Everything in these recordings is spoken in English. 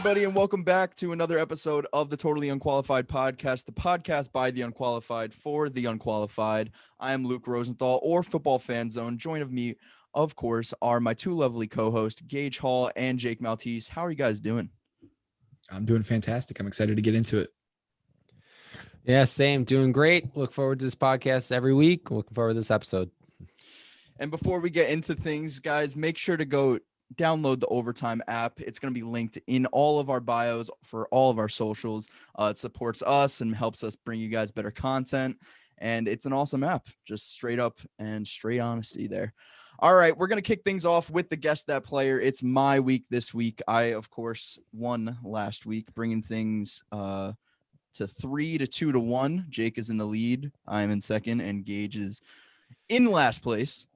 everybody, and welcome back to another episode of the Totally Unqualified podcast, the podcast by the Unqualified for the Unqualified. I am Luke Rosenthal, or Football Fan Zone. Join of me, of course, are my two lovely co-hosts, Gage Hall and Jake Maltese. How are you guys doing? I'm doing fantastic. I'm excited to get into it. Yeah, same. Doing great. Look forward to this podcast every week. Looking forward to this episode. And before we get into things, guys, make sure to go download the Overtime app. It's going to be linked in all of our bios for all of our socials. It supports us and helps us bring you guys better content. And it's an awesome app, just straight up and straight honesty there. All right, we're going to kick things off with the Guess That Player. It's my week this week. I, of course, won last week, bringing things to 3-2-1. Jake is in the lead. I'm in second, and Gage is in last place.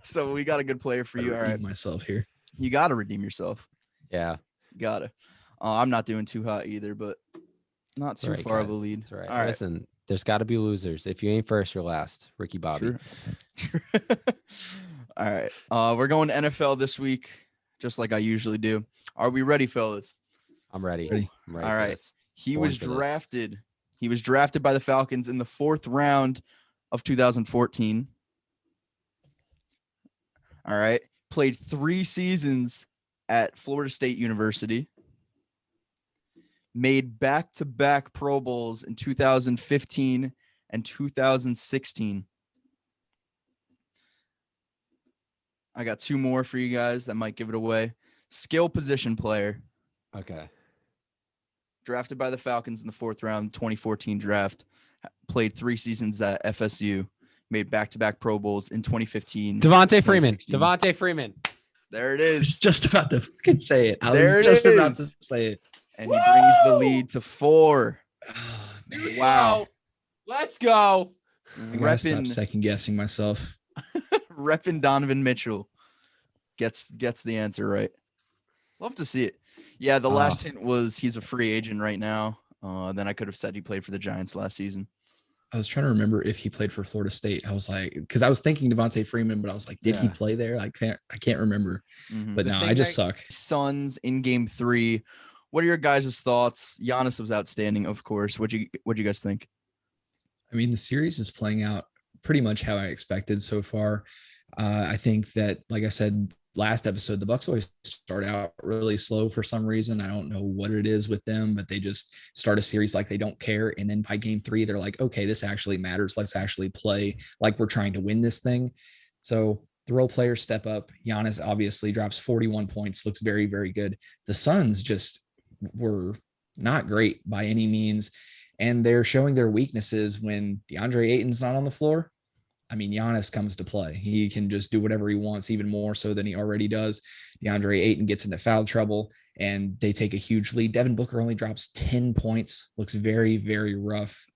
So we got a good player for you. All right, myself here. You got to redeem yourself. Yeah, got to. I'm not doing too hot either, but not too far of a lead. That's right. All right. Listen, there's got to be losers. If you ain't first, you're last. Ricky Bobby. True. All right. We're going NFL this week, just like I usually do. Are we ready, fellas? I'm ready. I'm ready. All right. He was drafted. This. He was drafted by the Falcons in the 4th round of 2014. All right. Played 3 seasons at Florida State University. Made back-to-back Pro Bowls in 2015 and 2016. I got 2 more for you guys that might give it away. Skill position player. Okay. Drafted by the Falcons in the 4th round, 2014 draft. Played 3 seasons at FSU. Made back-to-back Pro Bowls in 2015. Devontae Freeman. There it I is. was just about to fucking say it. About to say it. And he brings the lead to 4. Oh, Wow. Let's go. I gotta stop second guessing myself. Reppin' Donovan Mitchell gets the answer right. Love to see it. Yeah, the last hint was he's a free agent right now. Then I could have said he played for the Giants last season. I was trying to remember if he played for Florida State. I was like, because I was thinking Devontae Freeman, but I was like, did he play there? I can't remember. Mm-hmm. But no, I just suck. Suns in game 3. What are your guys' thoughts? Giannis was outstanding, of course. What'd you guys think? I mean, the series is playing out pretty much how I expected so far. I think that, like I said last episode, the Bucks always start out really slow for some reason. I don't know what it is with them, but they just start a series like they don't care. And then by game 3, they're like, okay, this actually matters. Let's actually play like we're trying to win this thing. So the role players step up. Giannis obviously drops 41 points, looks very, very good. The Suns just were not great by any means. And they're showing their weaknesses when DeAndre Ayton's not on the floor. I mean, Giannis comes to play. He can just do whatever he wants, even more so than he already does. DeAndre Ayton gets into foul trouble, and they take a huge lead. Devin Booker only drops 10 points. Looks very, very rough.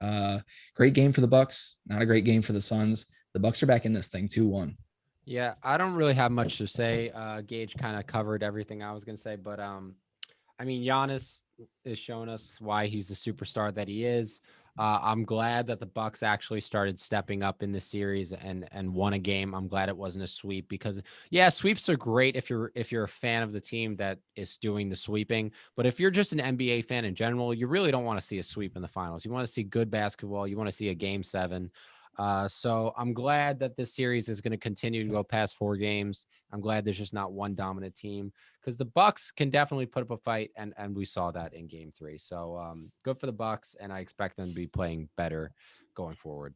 Great game for the Bucks. Not a great game for the Suns. The Bucks are back in this thing 2-1. Yeah, I don't really have much to say. Gage kind of covered everything I was going to say, but I mean, Giannis is showing us why he's the superstar that he is. I'm glad that the Bucks actually started stepping up in this series and won a game. I'm glad it wasn't a sweep because, yeah, sweeps are great if you're a fan of the team that is doing the sweeping. But if you're just an NBA fan in general, you really don't want to see a sweep in the finals. You want to see good basketball. You want to see a game 7. So I'm glad that this series is going to continue to go past 4 games. I'm glad there's just not one dominant team because the Bucks can definitely put up a fight, and we saw that in game 3. So good for the Bucks, and I expect them to be playing better going forward.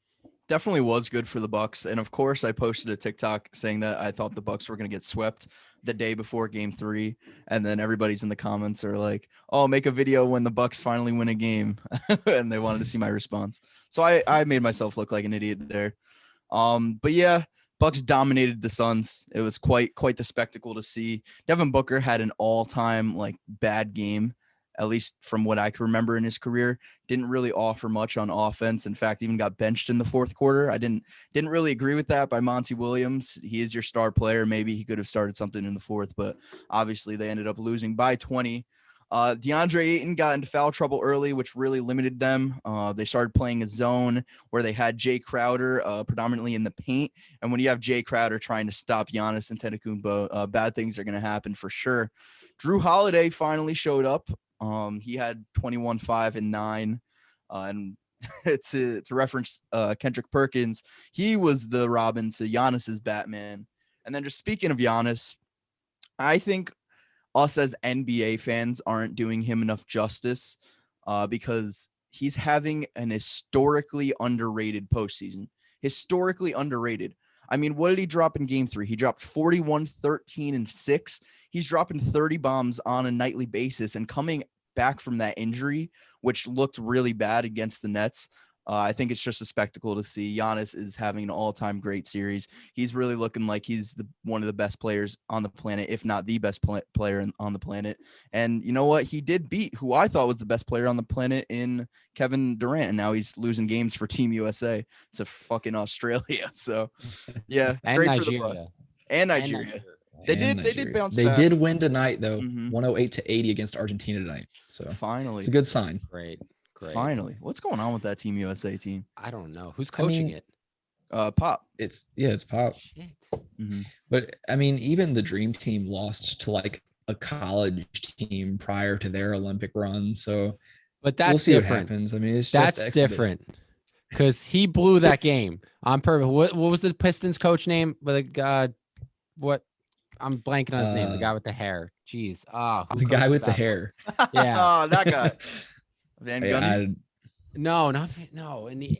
Definitely was good for the Bucks, and of course I posted a TikTok saying that I thought the Bucks were going to get swept the day before game 3, and then everybody's in the comments are like, oh, make a video when the Bucks finally win a game. And they wanted to see my response, so I made myself look like an idiot there. But yeah, Bucks dominated the Suns. It was quite the spectacle to see. Devin Booker had an all-time bad game, at least from what I can remember in his career. Didn't really offer much on offense. In fact, even got benched in the 4th quarter. I didn't really agree with that by Monty Williams. He is your star player. Maybe he could have started something in the 4th, but obviously they ended up losing by 20. DeAndre Ayton got into foul trouble early, which really limited them. They started playing a zone where they had Jay Crowder predominantly in the paint. And when you have Jay Crowder trying to stop Giannis Antetokounmpo, bad things are going to happen for sure. Drew Holiday finally showed up. He had 21, 5, and 9. And to reference Kendrick Perkins, he was the Robin to Giannis's Batman. And then just speaking of Giannis, I think us as NBA fans aren't doing him enough justice because he's having an historically underrated postseason. Historically underrated. I mean, what did he drop in game 3? He dropped 41, 13, and 6. He's dropping 30 bombs on a nightly basis, and coming back from that injury, which looked really bad against the Nets. I think it's just a spectacle to see. Giannis is having an all-time great series. He's really looking like he's one of the best players on the planet, if not the best player on the planet. And you know what? He did beat who I thought was the best player on the planet in Kevin Durant. And now he's losing games for Team USA to fucking Australia. So, yeah. And great Nigeria. For the and Nigeria. They did bounce back. They did win tonight, though, 108-80 against Argentina tonight. So finally, it's a good sign. Great. Finally, what's going on with that Team USA team? I don't know who's coaching it. Pop. It's Pop. Shit. But I mean, even the Dream Team lost to like a college team prior to their Olympic run. So, but that's we'll see different. What happens. I mean, that's different because he blew that game on purpose. What was the Pistons coach name? What? I'm blanking on his name. The guy with the hair. Jeez. The guy with the hair. Yeah. Oh, that guy. Van Gundy? No. In the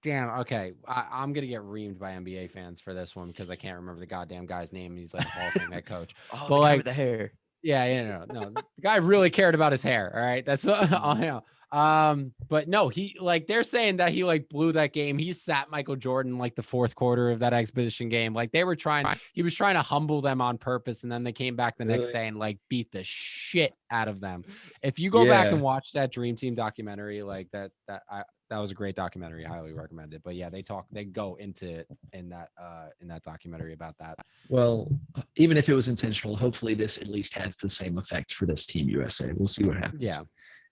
damn. Okay, I'm gonna get reamed by NBA fans for this one because I can't remember the goddamn guy's name. He's like a Hall of Fame head coach. Oh, but the like guy with the hair. Yeah, no. The guy really cared about his hair. All right, that's what I know. But no, he like they're saying that he like blew that game. He sat Michael Jordan like the fourth quarter of that exhibition game. Like he was trying to humble them on purpose, and then they came back the next day and like beat the shit out of them. If you go back and watch that Dream Team documentary, like that was a great documentary. I highly recommend it. But yeah, they go into it in that documentary about that. Well, even if it was intentional, hopefully this at least has the same effect for this Team USA. We'll see what happens.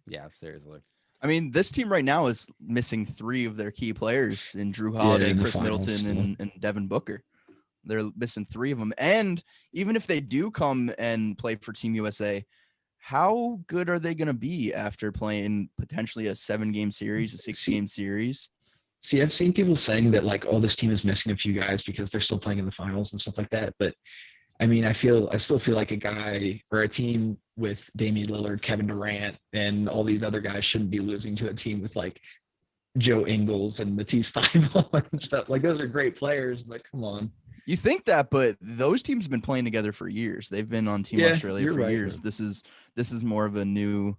Yeah, seriously. I mean, this team right now is missing 3 of their key players in Drew Holiday, Chris Middleton, and Devin Booker. They're missing 3 of them. And even if they do come and play for Team USA, how good are they going to be after playing potentially a 7-game series, a 6-game series? See, I've seen people saying that like, oh, this team is missing a few guys because they're still playing in the finals and stuff like that. But I mean, I still feel like a guy or a team with Damian Lillard, Kevin Durant, and all these other guys shouldn't be losing to a team with like Joe Ingles and Matisse Thybulle and stuff. Like those are great players. Like, come on. You think that, but those teams have been playing together for years. They've been on Team Australia for years. Man. This is more of a new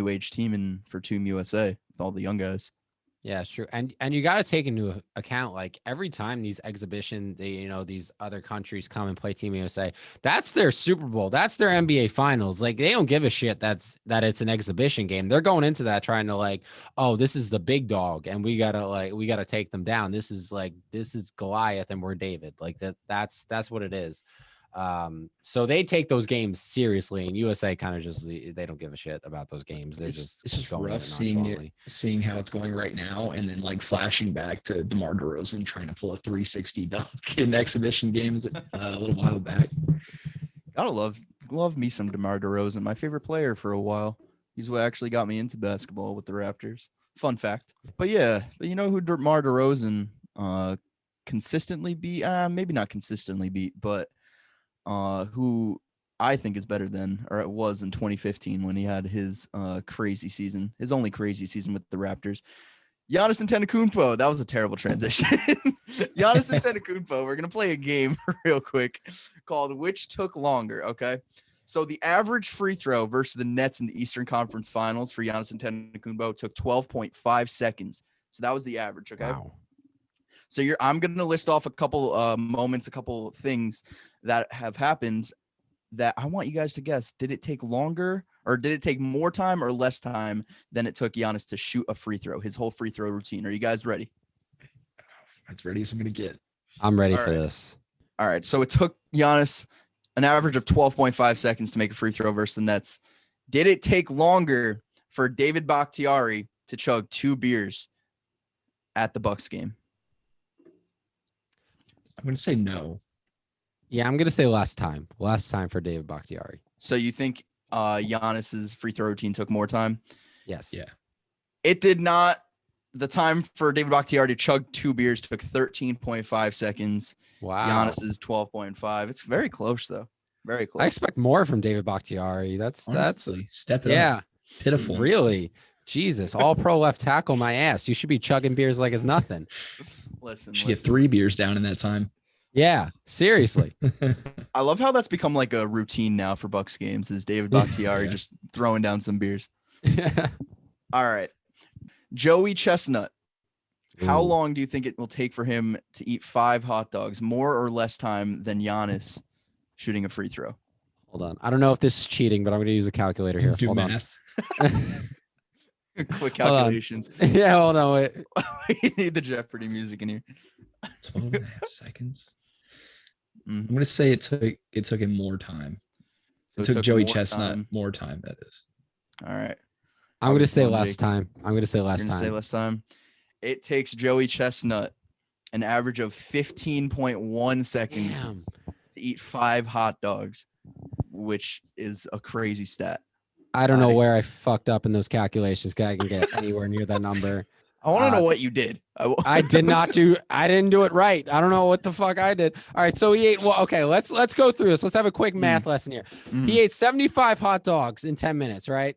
age team for Team USA with all the young guys. Yeah, sure. And you got to take into account, like every time these exhibition, these other countries come and play Team USA, that's their Super Bowl. That's their NBA finals. Like they don't give a shit that it's an exhibition game. They're going into that trying to like, oh, this is the big dog and we got to take them down. This is Goliath and we're David. Like that's what it is. So they take those games seriously, and USA kind of just they don't give a shit about those games. They're it's just going rough seeing how it's going right now, and then like flashing back to DeMar DeRozan trying to pull a 360 dunk in exhibition games a little while back. Gotta love me some DeMar DeRozan, my favorite player for a while. He's what actually got me into basketball with the Raptors. Fun fact. But yeah, you know who DeMar DeRozan consistently beat? Maybe not consistently beat, but who I think is better than, or it was in 2015 when he had his crazy season, his only crazy season with the Raptors. Giannis Antetokounmpo. That was a terrible transition. Giannis Antetokounmpo. We're gonna play a game real quick called "Which Took Longer." Okay, so the average free throw versus the Nets in the Eastern Conference Finals for Giannis Antetokounmpo took 12.5 seconds. So that was the average. Okay. Wow. So I'm going to list off a couple moments, a couple things that have happened that I want you guys to guess. Did it take longer, or did it take more time or less time than it took Giannis to shoot a free throw, his whole free throw routine? Are you guys ready? As ready as I'm going to get. I'm ready for this. All right. So it took Giannis an average of 12.5 seconds to make a free throw versus the Nets. Did it take longer for David Bakhtiari to chug 2 beers at the Bucks game? I'm going to say no. Yeah, I'm going to say last time for David Bakhtiari. So you think Giannis's free throw routine took more time? Yes. Yeah. It did not. The time for David Bakhtiari to chug 2 beers took 13.5 seconds. Wow. Giannis's 12.5. It's very close though. Very close. I expect more from David Bakhtiari. Honestly, step it yeah. up. Pitiful. Really? Jesus. All pro left tackle my ass. You should be chugging beers like it's nothing. Listen. Should get 3 beers down in that time. Yeah. Seriously. I love how that's become like a routine now for Bucks games is David Bakhtiari Yeah. just throwing down some beers. All right. Joey Chestnut. How Ooh. long do you think it will take for him to eat 5 hot dogs, more or less time than Giannis shooting a free throw? Hold on. I don't know if this is cheating, but I'm going to use a calculator here. Do Hold math. Quick calculations. on. Yeah, hold on. Wait. You need the Jeopardy music in here. 12 and a half seconds. Mhm. I'm going to say it took him more time. So It took Joey more Chestnut time. more time, that is. All right. I'm going to say Jake. less time. I'm going to say less You're gonna time. say less time. It takes Joey Chestnut an average of 15.1 seconds Damn. to eat 5 hot dogs, which is a crazy stat. I don't know where I fucked up in those calculations. 'Cause I can get anywhere near that number. I want to know what you did. I didn't do it right. I don't know what the fuck I did. All right. So he ate, well, okay, let's go through this. Let's have a quick math lesson here. He ate 75 hot dogs in 10 minutes, right?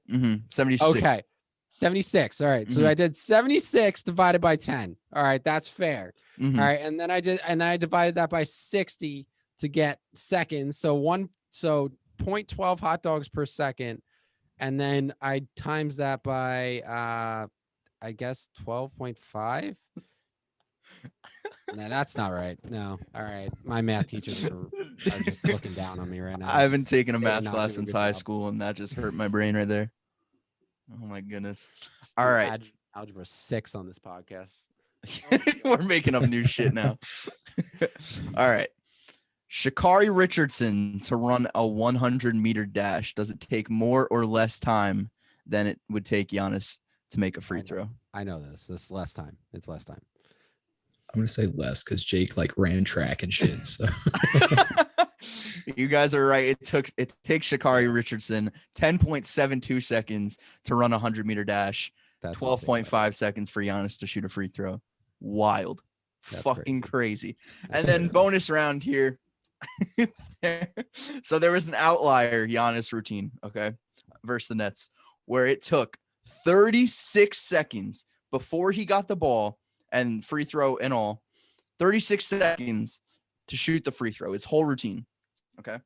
76. Okay. 76. All right. So I did 76 divided by 10. All right. That's fair. Mhm. All right. And then I divided that by 60 to get seconds. So 0.12 hot dogs per second. And then I times that by, I guess 12.5. No, that's not right. No. All right. My math teachers are just looking down on me right now. I haven't taken a They did math not class do a since good high job. school, and that just hurt my brain right there. Oh my goodness. All right. Algebra 6 on this podcast. We're making up new shit now. All right. Sha'Carri Richardson to run a 100-meter dash. Does it take more or less time than it would take Giannis to make a free throw? I know this. This is less time. It's less time. I'm going to say less because Jake ran track and shit. So You guys are right. It takes Sha'Carri Richardson 10.72 seconds to run a 100-meter dash. That's 12.5 seconds for Giannis to shoot a free throw. Wild. That's Fucking crazy. That's And then crazy. bonus round here. So there was an outlier Giannis routine, okay, versus the Nets, where it took 36 seconds before he got the ball and free throw and all, 36 seconds to shoot the free throw, his whole routine, okay?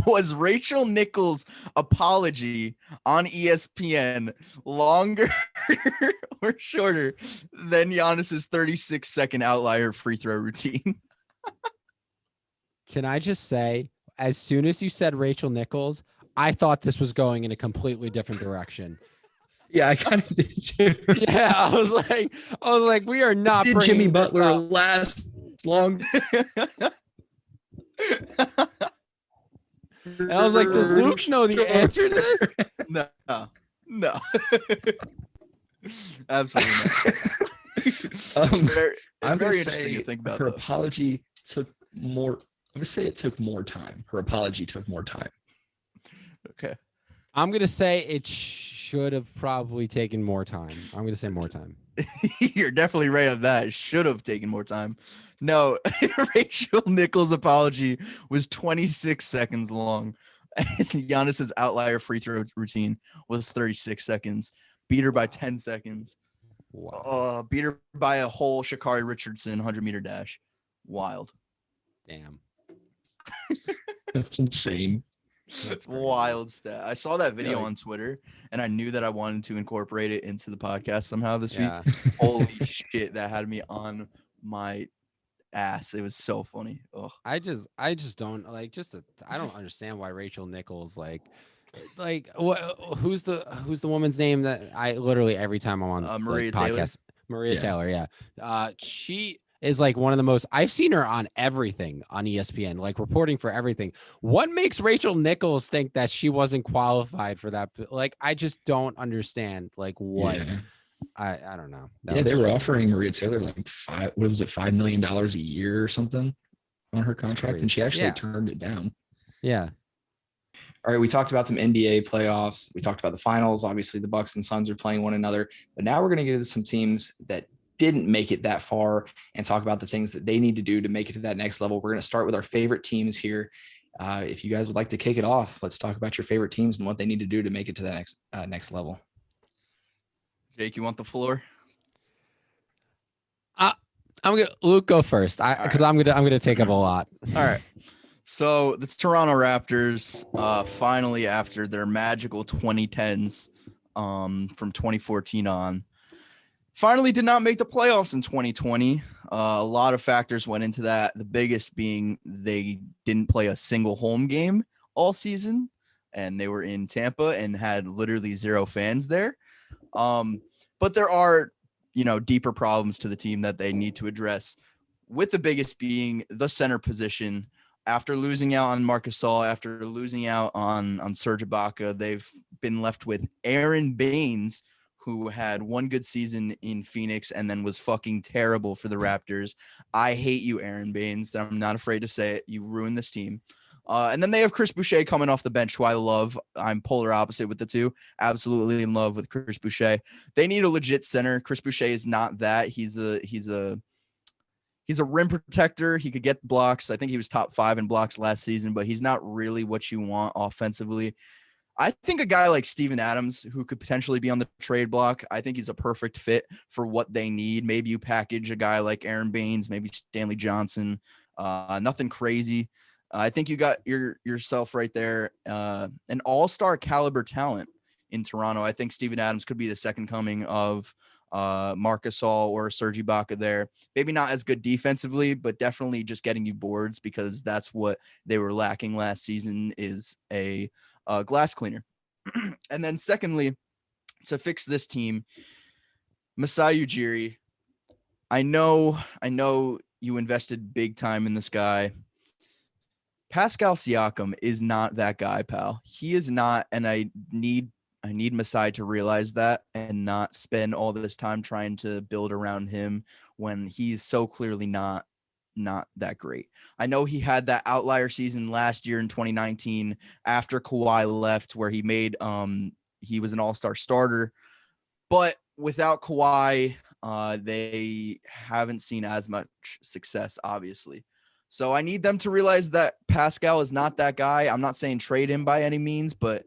Was Rachel Nichols' apology on ESPN longer or shorter than Giannis's 36-second outlier free throw routine? Can I just say, as soon as you said Rachel Nichols, I thought this was going in a completely different direction. yeah, I kind of did too. Yeah, I was like, we are not. Did Jimmy bringing this Butler up. last long? And I was like, does Luke know the answer to this? No. Absolutely not. It's I'm very gonna interesting say to think about. her Though. apology took more. I'm gonna say it took more time. Her apology took more time. Okay. I'm gonna say it should have probably taken more time. I'm gonna say more time. You're definitely right on that. It should have taken more time. No, Rachel Nichols' apology was 26 seconds long. And Giannis's outlier free throw routine was 36 seconds. Beat her by 10 seconds. Wow. Beat her by a whole Sha'Carri Richardson 100-meter dash. Wild. Damn. That's insane. That's wild stat. I saw that video Yeah. on Twitter, and I knew that I wanted to incorporate it into the podcast somehow this Yeah. week. Holy shit, that had me on my ass. It was so funny. Oh, I just don't like I don't understand why Rachel Nichols who's the woman's name that I literally every time I'm on this Maria Taylor. podcast, Maria Yeah. Taylor. Yeah. She is like one of the most, I've seen her on everything on ESPN, like reporting for everything. What makes Rachel Nichols think that she wasn't qualified for that? Like, I just don't understand like what. Yeah. I don't know. Yeah, they were offering Maria Taylor like $5 million a year or something on her contract, and she actually Yeah. turned it down. Yeah. All right, we talked about some NBA playoffs. We talked about the finals. Obviously, the Bucks and Suns are playing one another. But now we're going to get into some teams that didn't make it that far and talk about the things that they need to do to make it to that next level. We're going to start with our favorite teams here. If you guys would like to kick it off, let's talk about your favorite teams and what they need to do to make it to that next level. Jake, you want the floor? Luke go first. Because I'm gonna take up a lot. All right. So the Toronto Raptors, finally after their magical 2010s, from 2014 on, finally did not make the playoffs in 2020. A lot of factors went into that. The biggest being they didn't play a single home game all season, and they were in Tampa and had literally zero fans there. But there are, deeper problems to the team that they need to address, with the biggest being the center position. After losing out on Marc Gasol, after losing out on Serge Ibaka, they've been left with Aaron Baines, who had one good season in Phoenix and then was fucking terrible for the Raptors. I hate you, Aaron Baines. I'm not afraid to say it. You ruined this team. And then they have Chris Boucher coming off the bench, who I love. I'm polar opposite with the two. Absolutely in love with Chris Boucher. They need a legit center. Chris Boucher is not that. He's a rim protector. He could get blocks. I think he was top 5 in blocks last season, but he's not really what you want offensively. I think a guy like Steven Adams, who could potentially be on the trade block, I think he's a perfect fit for what they need. Maybe you package a guy like Aaron Baines, maybe Stanley Johnson, nothing crazy. I think you got yourself right there, an all-star caliber talent in Toronto. I think Steven Adams could be the second coming of Marc Gasol or Serge Ibaka there. Maybe not as good defensively, but definitely just getting you boards, because that's what they were lacking last season, is a glass cleaner. And then secondly, to fix this team, Masai Ujiri. I know you invested big time in this guy. Pascal Siakam is not that guy, pal. He is not, and I need Masai to realize that and not spend all this time trying to build around him when he's so clearly not that great. I know he had that outlier season last year in 2019 after Kawhi left, where he made he was an all-star starter, but without Kawhi, they haven't seen as much success, obviously. So I need them to realize that Pascal is not that guy. I'm not saying trade him by any means, but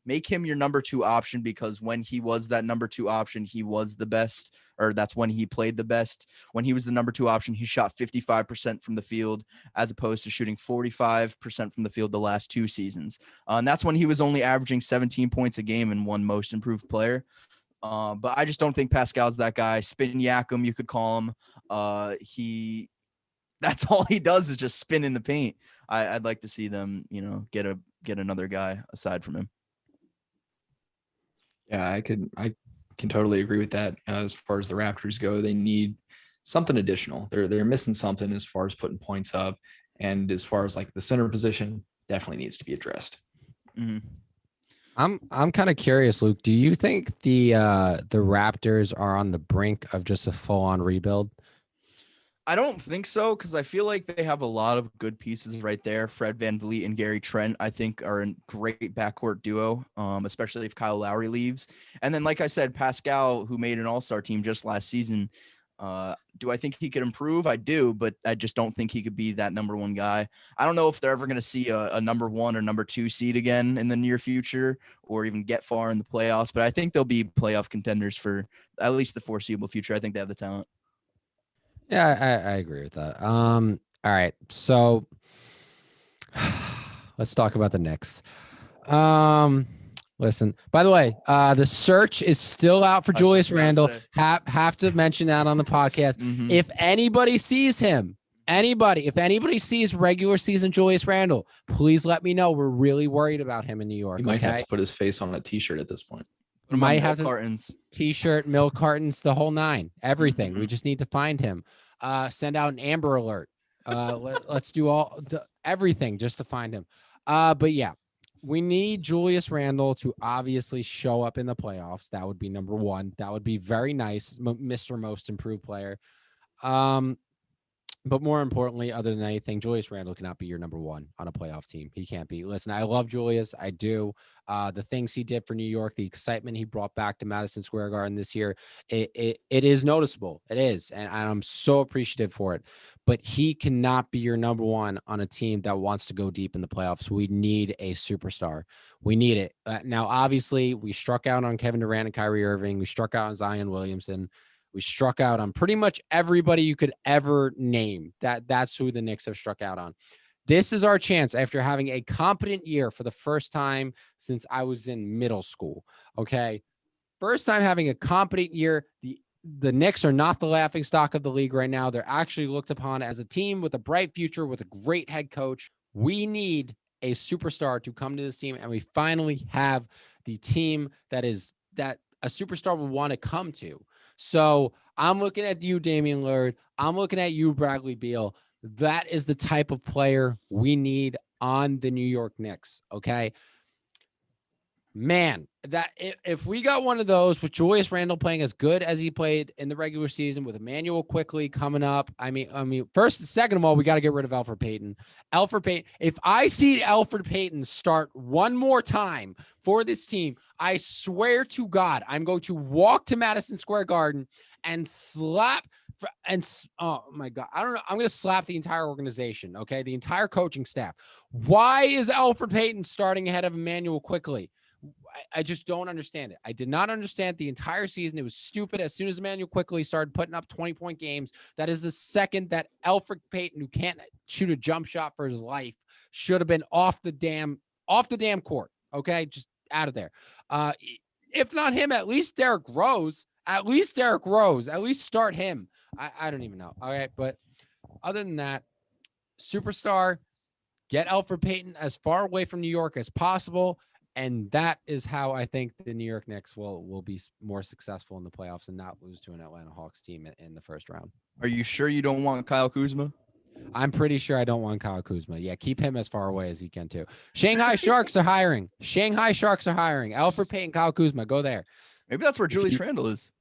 make him your number 2 option, because when he was that number 2 option, he was the best, or that's when he played the best. When he was the number 2 option, he shot 55% from the field, as opposed to shooting 45% from the field the last 2 seasons. And that's when he was only averaging 17 points a game and won most improved player. But I just don't think Pascal's that guy. Spin Yakum, you could call him. That's all he does is just spin in the paint. I'd like to see them, get another guy aside from him. Yeah, I can totally agree with that. As far as the Raptors go, they need something additional. They're missing something as far as putting points up, and as far as like the center position, definitely needs to be addressed. Mm-hmm. I'm kind of curious, Luke. Do you think the Raptors are on the brink of just a full-on rebuild? I don't think so, because I feel like they have a lot of good pieces right there. Fred VanVleet and Gary Trent, I think, are a great backcourt duo, especially if Kyle Lowry leaves. And then, like I said, Pascal, who made an all-star team just last season, do I think he could improve? I do, but I just don't think he could be that number 1 guy. I don't know if they're ever going to see a number 1 or number 2 seed again in the near future, or even get far in the playoffs, but I think they'll be playoff contenders for at least the foreseeable future. I think they have the talent. Yeah, I agree with that. All right, so let's talk about the Knicks. Listen, by the way, the search is still out for Julius Randle. Have to mention that on the podcast. Mm-hmm. If anybody sees him, if anybody sees regular season Julius Randle, please let me know. We're really worried about him in New York. He might have to put his face on a t-shirt at this point. Might have cartons, t-shirt, milk cartons, the whole 9, everything. Mm-hmm. We just need to find him. Send out an Amber Alert. Let's do everything just to find him. But yeah, we need Julius Randle to obviously show up in the playoffs. That would be number 1. That would be very nice, Mr. Most Improved Player. But more importantly, other than anything, Julius Randle cannot be your number one on a playoff team. He can't be. Listen, I love Julius. I do. The things he did for New York, the excitement he brought back to Madison Square Garden this year, it is noticeable. It is. And I'm so appreciative for it. But he cannot be your number one on a team that wants to go deep in the playoffs. We need a superstar. We need it. Now, obviously, we struck out on Kevin Durant and Kyrie Irving. We struck out on Zion Williamson. We struck out on pretty much everybody you could ever name. That's who the Knicks have struck out on. This is our chance after having a competent year for the first time since I was in middle school. Okay. First time having a competent year. The Knicks are not the laughing stock of the league right now. They're actually looked upon as a team with a bright future, with a great head coach. We need a superstar to come to this team, and we finally have the team that a superstar will want to come to. So I'm looking at you, Damian Lillard. I'm looking at you, Bradley Beal. That is the type of player we need on the New York Knicks. Okay. Man, that if we got one of those with Julius Randle playing as good as he played in the regular season, with Emmanuel quickly coming up. I mean, first and second of all, we got to get rid of Elfrid Payton. If I see Elfrid Payton start one more time for this team, I swear to God, I'm going to walk to Madison Square Garden and oh my God, I don't know. I'm going to slap the entire organization. Okay. The entire coaching staff. Why is Elfrid Payton starting ahead of Emmanuel quickly? I just don't understand it. I did not understand the entire season. It was stupid. As soon as Emmanuel quickly started putting up 20-point games, that is the second that Elfrid Payton, who can't shoot a jump shot for his life, should have been off the damn court. Okay, just out of there. If not him, at least Derrick Rose. At least start him. I don't even know. All right, but other than that, superstar, get Elfrid Payton as far away from New York as possible. And that is how I think the New York Knicks will be more successful in the playoffs and not lose to an Atlanta Hawks team in the first round. Are you sure you don't want Kyle Kuzma? I'm pretty sure I don't want Kyle Kuzma. Yeah, keep him as far away as he can too. Shanghai Sharks are hiring. Elfrid Payton, Kyle Kuzma, go there. Maybe that's where Julius Randle is.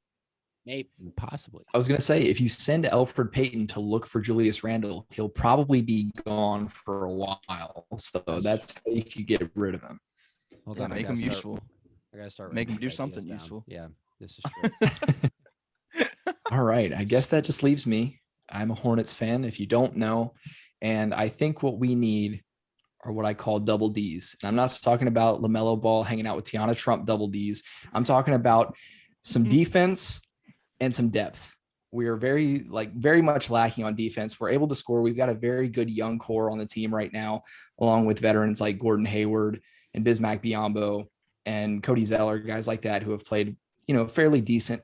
Maybe, possibly. I was going to say, if you send Elfrid Payton to look for Julius Randle, he'll probably be gone for a while. So that's how you could get rid of him. Hold on, make him useful. I gotta start. Make him do something useful. Yeah, this is true. All right. I guess that just leaves me. I'm a Hornets fan, if you don't know. And I think what we need are what I call double Ds. And I'm not talking about LaMelo Ball hanging out with Tiana Trump double Ds. I'm talking about some defense and some depth. We are very much lacking on defense. We're able to score. We've got a very good young core on the team right now, along with veterans like Gordon Hayward and Bismack Biyombo and Cody Zeller, guys like that who have played, fairly decent,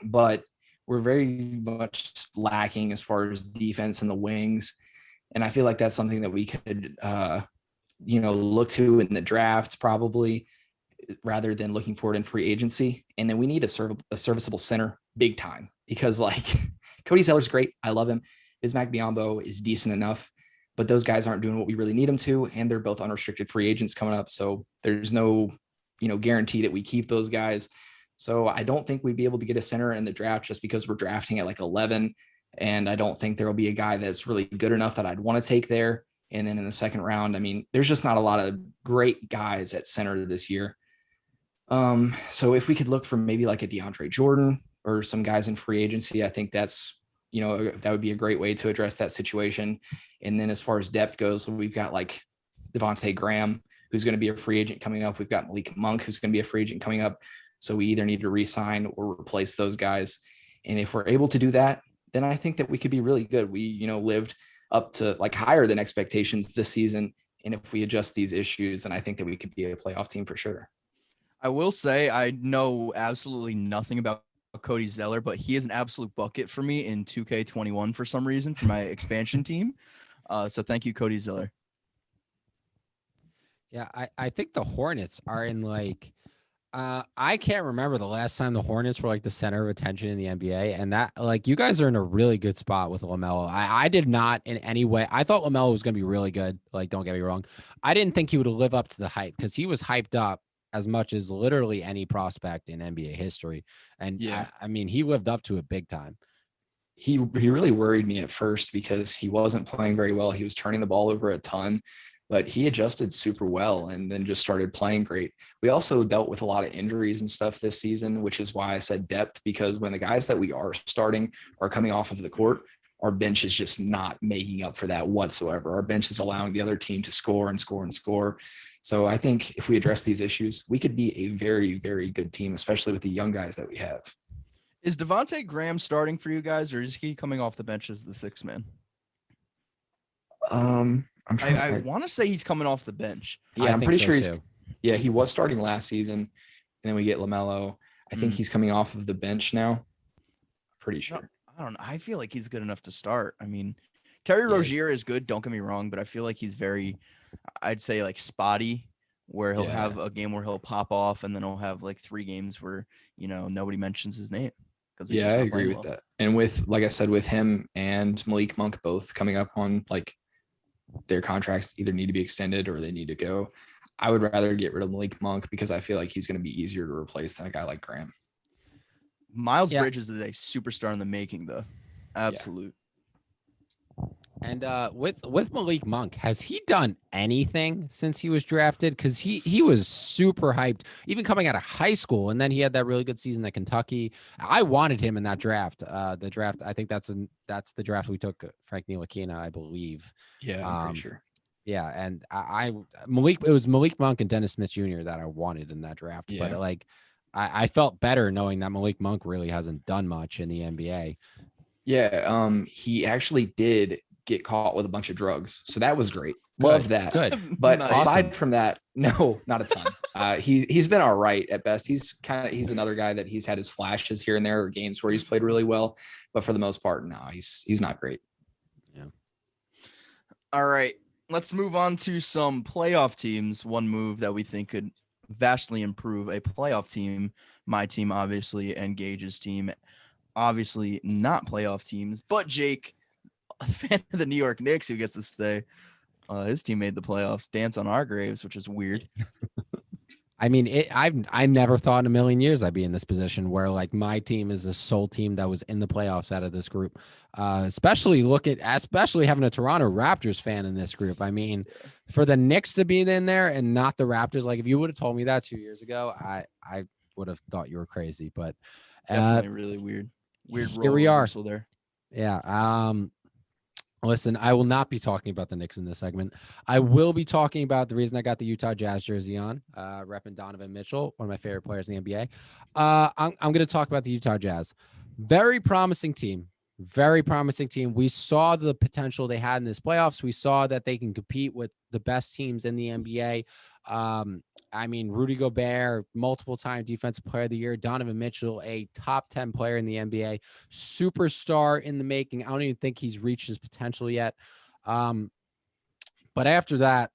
but we're very much lacking as far as defense in the wings. And I feel like that's something that we could, look to in the draft probably, rather than looking for it in free agency. And then we need a serviceable center big time, because Cody Zeller's great. I love him. Bismack Biyombo is decent enough, but those guys aren't doing what we really need them to. And they're both unrestricted free agents coming up. So there's no, guarantee that we keep those guys. So I don't think we'd be able to get a center in the draft just because we're drafting at 11. And I don't think there'll be a guy that's really good enough that I'd want to take there. And then in the second round, there's just not a lot of great guys at center this year. So if we could look for maybe a DeAndre Jordan or some guys in free agency, I think that's, that would be a great way to address that situation. And then as far as depth goes, we've got Devontae Graham, who's going to be a free agent coming up. We've got Malik Monk, who's going to be a free agent coming up. So we either need to re-sign or replace those guys. And if we're able to do that, then I think that we could be really good. We, lived up to higher than expectations this season. And if we adjust these issues, then I think that we could be a playoff team for sure. I will say I know absolutely nothing about Cody Zeller, but he is an absolute bucket for me in 2K21 for some reason for my expansion team. So thank you, Cody Zeller. Yeah, I think the Hornets are in I can't remember the last time the Hornets were the center of attention in the NBA, and that you guys are in a really good spot with LaMelo. I did not in any way. I thought LaMelo was going to be really good. Don't get me wrong. I didn't think he would live up to the hype, because he was hyped up as much as literally any prospect in NBA history. And yeah, he lived up to it big time. he really worried me at first because he wasn't playing very well. He was turning the ball over a ton, but he adjusted super well and then just started playing great. We also dealt with a lot of injuries and stuff this season, which is why I said depth, because when the guys that we are starting are coming off of the court, our bench is just not making up for that whatsoever. Our bench is allowing the other team to score and score and score. So I think if we address these issues, we could be a very, very good team, especially with the young guys that we have. Is Devontae Graham starting for you guys, or is he coming off the bench as the sixth man? I want to say he's coming off the bench. Yeah, I'm pretty sure he's. Yeah, he was starting last season, and then we get LaMelo. I think he's coming off of the bench now. Pretty sure. No, I don't know. I feel like he's good enough to start. I mean, Terry Rozier is good. Don't get me wrong, but I feel like he's very, I'd say like spotty, where he'll have a game where he'll pop off, and then he'll have like 3 games where nobody mentions his name. I agree with that. And with, like I said, with him and Malik Monk both coming up on like their contracts either need to be extended or they need to go, I would rather get rid of Malik Monk because I feel like he's going to be easier to replace than a guy like Graham. Miles Bridges is a superstar in the making, though. Absolute. And with Malik Monk, has he done anything since he was drafted? Because he was super hyped, even coming out of high school, and then he had that really good season at Kentucky. I wanted him in that draft. The draft, I think that's the draft we took Frank Ntilikina, I believe. Yeah, I'm pretty sure. Yeah, and it was Malik Monk and Dennis Smith Jr. that I wanted in that draft. Yeah. But like, I felt better knowing that Malik Monk really hasn't done much in the NBA. Yeah, he actually did get caught with a bunch of drugs, so that was great. Love that. Good. But aside from that, no, not a ton. He's been all right at best. He's another guy that he's had his flashes here and there, or games where he's played really well, but for the most part, no, he's not great. Yeah. All right, let's move on to some playoff teams. One move that we think could vastly improve a playoff team, my team obviously, and Gage's team, obviously not playoff teams, but Jake, a fan of the New York Knicks, who gets to say his team made the playoffs, dance on our graves, which is weird. I mean, I never thought in a million years I'd be in this position where like my team is the sole team that was in the playoffs out of this group. Especially having a Toronto Raptors fan in this group. I mean, for the Knicks to be in there and not the Raptors, like if you would have told me that 2 years ago, I would have thought you were crazy. But definitely really weird. Here we are. There. Yeah. Listen, I will not be talking about the Knicks in this segment. I will be talking about the reason I got the Utah Jazz jersey on, repping Donovan Mitchell, one of my favorite players in the NBA. I'm going to talk about the Utah Jazz. Very promising team. Very promising team. We saw the potential they had in this playoffs. We saw that they can compete with the best teams in the NBA. I mean, Rudy Gobert, multiple-time Defensive Player of the Year. Donovan Mitchell, a top 10 player in the NBA. Superstar in the making. I don't even think he's reached his potential yet. But after that,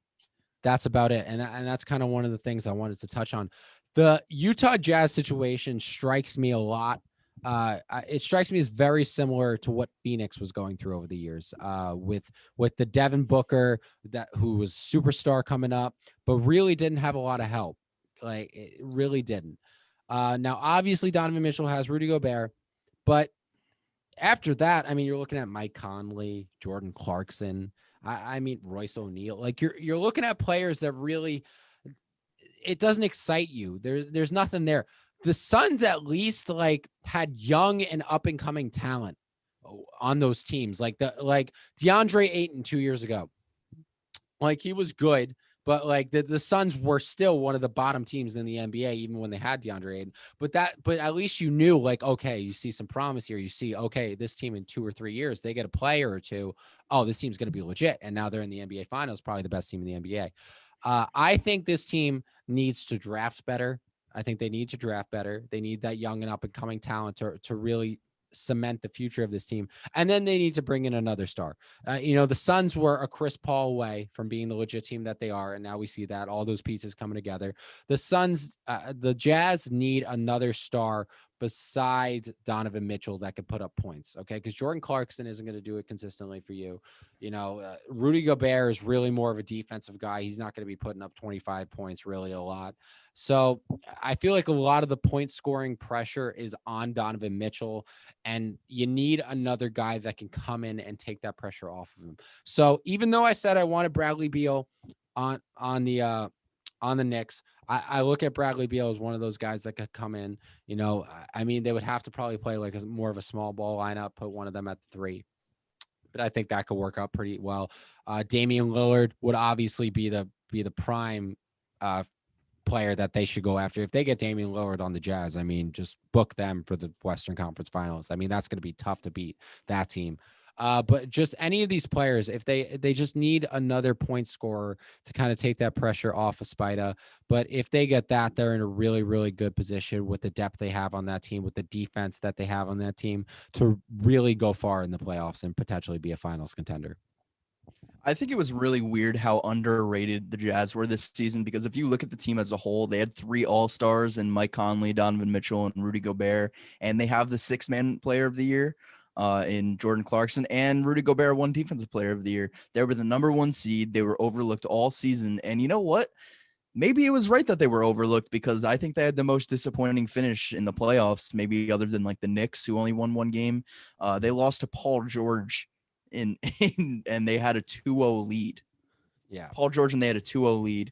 that's about it. And that's kind of one of the things I wanted to touch on. The Utah Jazz situation strikes me a lot. It strikes me as very similar to what Phoenix was going through over the years, with the Devin Booker who was superstar coming up, but really didn't have a lot of help. Like it really didn't. Now, obviously Donovan Mitchell has Rudy Gobert, but after that, I mean, you're looking at Mike Conley, Jordan Clarkson. I mean, Royce O'Neal. Like you're looking at players that really, it doesn't excite you. There's nothing there. The Suns at least like had young and up and coming talent on those teams. Like DeAndre Ayton 2 years ago, like he was good, but like the Suns were still one of the bottom teams in the NBA, even when they had DeAndre Ayton. But at least you knew like, okay, you see some promise here. You see, okay, this team in 2 or 3 years, they get a player or two. Oh, this team's going to be legit. And now they're in the NBA finals, probably the best team in the NBA. I think this team needs to draft better. I think they need to draft better. They need that young and up and coming talent to really cement the future of this team. And then they need to bring in another star. The Suns were a Chris Paul away from being the legit team that they are. And now we see that all those pieces coming together. The Jazz need another star, besides Donovan Mitchell that could put up points. Okay. Because Jordan Clarkson isn't going to do it consistently for you. Rudy Gobert is really more of a defensive guy. He's not going to be putting up 25 points really a lot. So I feel like a lot of the point scoring pressure is on Donovan Mitchell, and you need another guy that can come in and take that pressure off of him. So even though I said I wanted Bradley Beal on the Knicks, I look at Bradley Beal as one of those guys that could come in. I mean, they would have to probably play like more of a small ball lineup, put one of them at 3. But I think that could work out pretty well. Damian Lillard would obviously be the prime player that they should go after. If they get Damian Lillard on the Jazz, I mean, just book them for the Western Conference Finals. I mean, that's going to be tough to beat that team. But just any of these players, if they just need another point scorer to kind of take that pressure off of Spida. But if they get that, they're in a really, really good position with the depth they have on that team, with the defense that they have on that team, to really go far in the playoffs and potentially be a finals contender. I think it was really weird how underrated the Jazz were this season, because if you look at the team as a whole, they had 3 All-Stars in Mike Conley, Donovan Mitchell, and Rudy Gobert, and they have the 6-man player of the year in Jordan Clarkson, and Rudy Gobert won defensive player of the year. They were the number 1 seed. They were overlooked all season. And you know what? Maybe it was right that they were overlooked, because I think they had the most disappointing finish in the playoffs, maybe other than like the Knicks, who only won 1 game. They lost to Paul George and they had a 2-0 lead. Yeah. Paul George, and they had a 2-0 lead.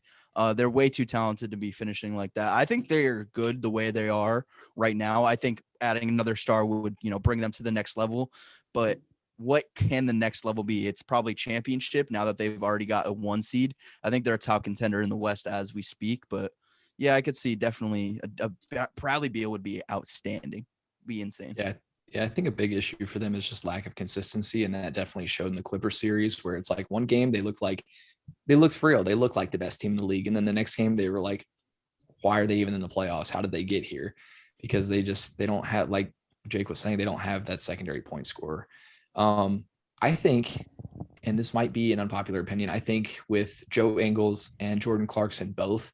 They're way too talented to be finishing like that. I think they're good the way they are right now. I think adding another star would, bring them to the next level. But what can the next level be? It's probably championship now that they've already got a 1 seed. I think they're a top contender in the West as we speak. But yeah, I could see definitely a Bradley Beal would be outstanding. Be insane. Yeah, I think a big issue for them is just lack of consistency, and that definitely showed in the Clippers series, where it's like one game they looked for real. They looked like the best team in the league, and then the next game they were like, why are they even in the playoffs? How did they get here? Because they don't have, like Jake was saying, they don't have that secondary point scorer. I think, and this might be an unpopular opinion, I think with Joe Ingles and Jordan Clarkson, both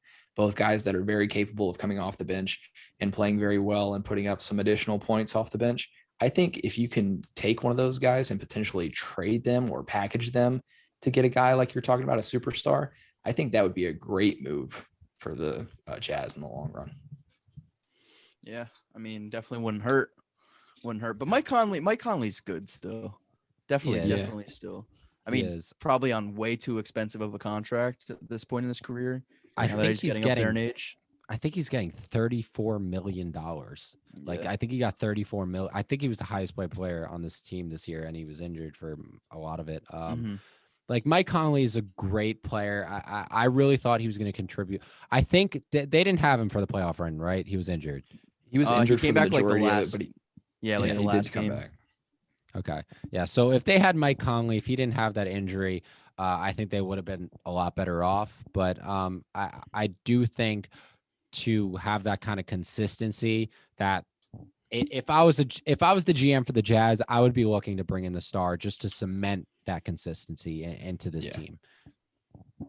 guys that are very capable of coming off the bench and playing very well and putting up some additional points off the bench, I think if you can take one of those guys and potentially trade them or package them to get a guy like you're talking about, a superstar, I think that would be a great move for the Jazz in the long run. Yeah, I mean, definitely wouldn't hurt. But Mike Conley's good still. Definitely still. I mean, probably on way too expensive of a contract at this point in his career. I think he's getting up there in age. I think he's getting $34 million. Like, I think he got 34 million. I think he was the highest paid player on this team this year, and he was injured for a lot of it. Like, Mike Conley is a great player. I really thought he was going to contribute. I think they didn't have him for the playoff run, right? He was injured. He was injured he came for the back like the majority last, of it, but the last game. Back. Okay. Yeah. So if they had Mike Conley, if he didn't have that injury, I think they would have been a lot better off. But I do think to have that kind of consistency, that if I was the GM for the Jazz, I would be looking to bring in the star just to cement that consistency into this team.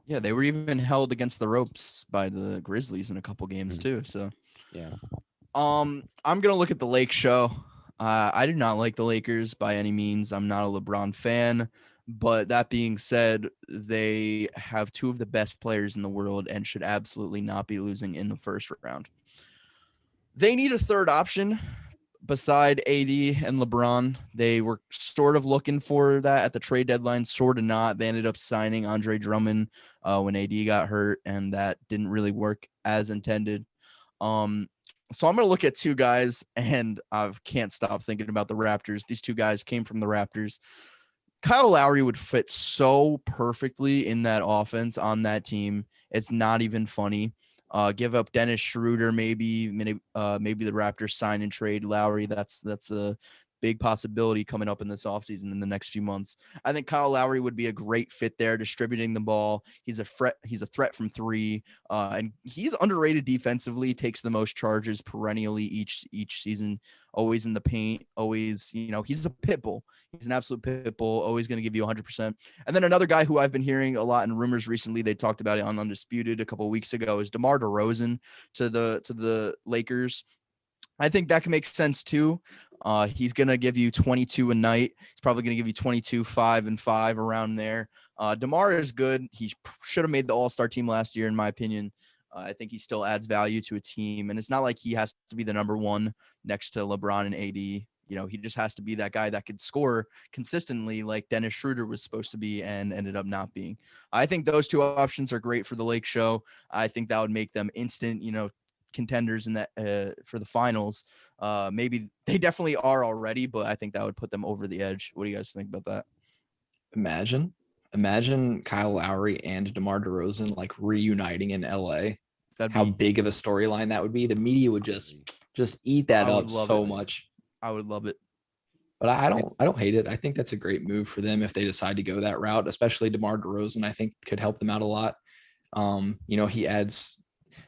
Yeah, they were even held against the ropes by the Grizzlies in a couple games too. So yeah. I'm gonna look at the Lake show. I do not like the Lakers by any means. I'm not a LeBron fan, but that being said, they have 2 of the best players in the world and should absolutely not be losing in the first round. They need a third option beside AD and LeBron. They were sort of looking for that at the trade deadline, sort of not. They ended up signing Andre Drummond when AD got hurt, and that didn't really work as intended. So I'm going to look at 2 guys, and I can't stop thinking about the Raptors. These 2 guys came from the Raptors. Kyle Lowry would fit so perfectly in that offense on that team. It's not even funny. Give up Dennis Schroeder, maybe the Raptors sign and trade Lowry. That's a big possibility coming up in this offseason in the next few months. I think Kyle Lowry would be a great fit there, distributing the ball. He's a threat from 3, and he's underrated defensively. Takes the most charges perennially each season. Always in the paint. Always, he's a pit bull. He's an absolute pit bull. Always going to give you 100%. And then another guy who I've been hearing a lot in rumors recently, they talked about it on Undisputed a couple of weeks ago, is DeMar DeRozan to the Lakers. I think that can make sense too. He's going to give you 22 a night. He's probably going to give you 22, 5 and 5 around there. DeMar is good. He should have made the All-Star team last year, in my opinion. I think he still adds value to a team, and it's not like he has to be the number one next to LeBron and AD. He just has to be that guy that could score consistently like Dennis Schroeder was supposed to be and ended up not being. I think those two options are great for the Lake Show. I think that would make them instant, contenders in that for the finals. Maybe they definitely are already, but I think that would put them over the edge. What do you guys think about that? Imagine Kyle Lowry and DeMar DeRozan like reuniting in LA. How big of a storyline that would be. The media would just eat that up so much. I would love it. But I don't hate it. I think that's a great move for them if they decide to go that route, especially DeMar DeRozan. I think could help them out a lot. He adds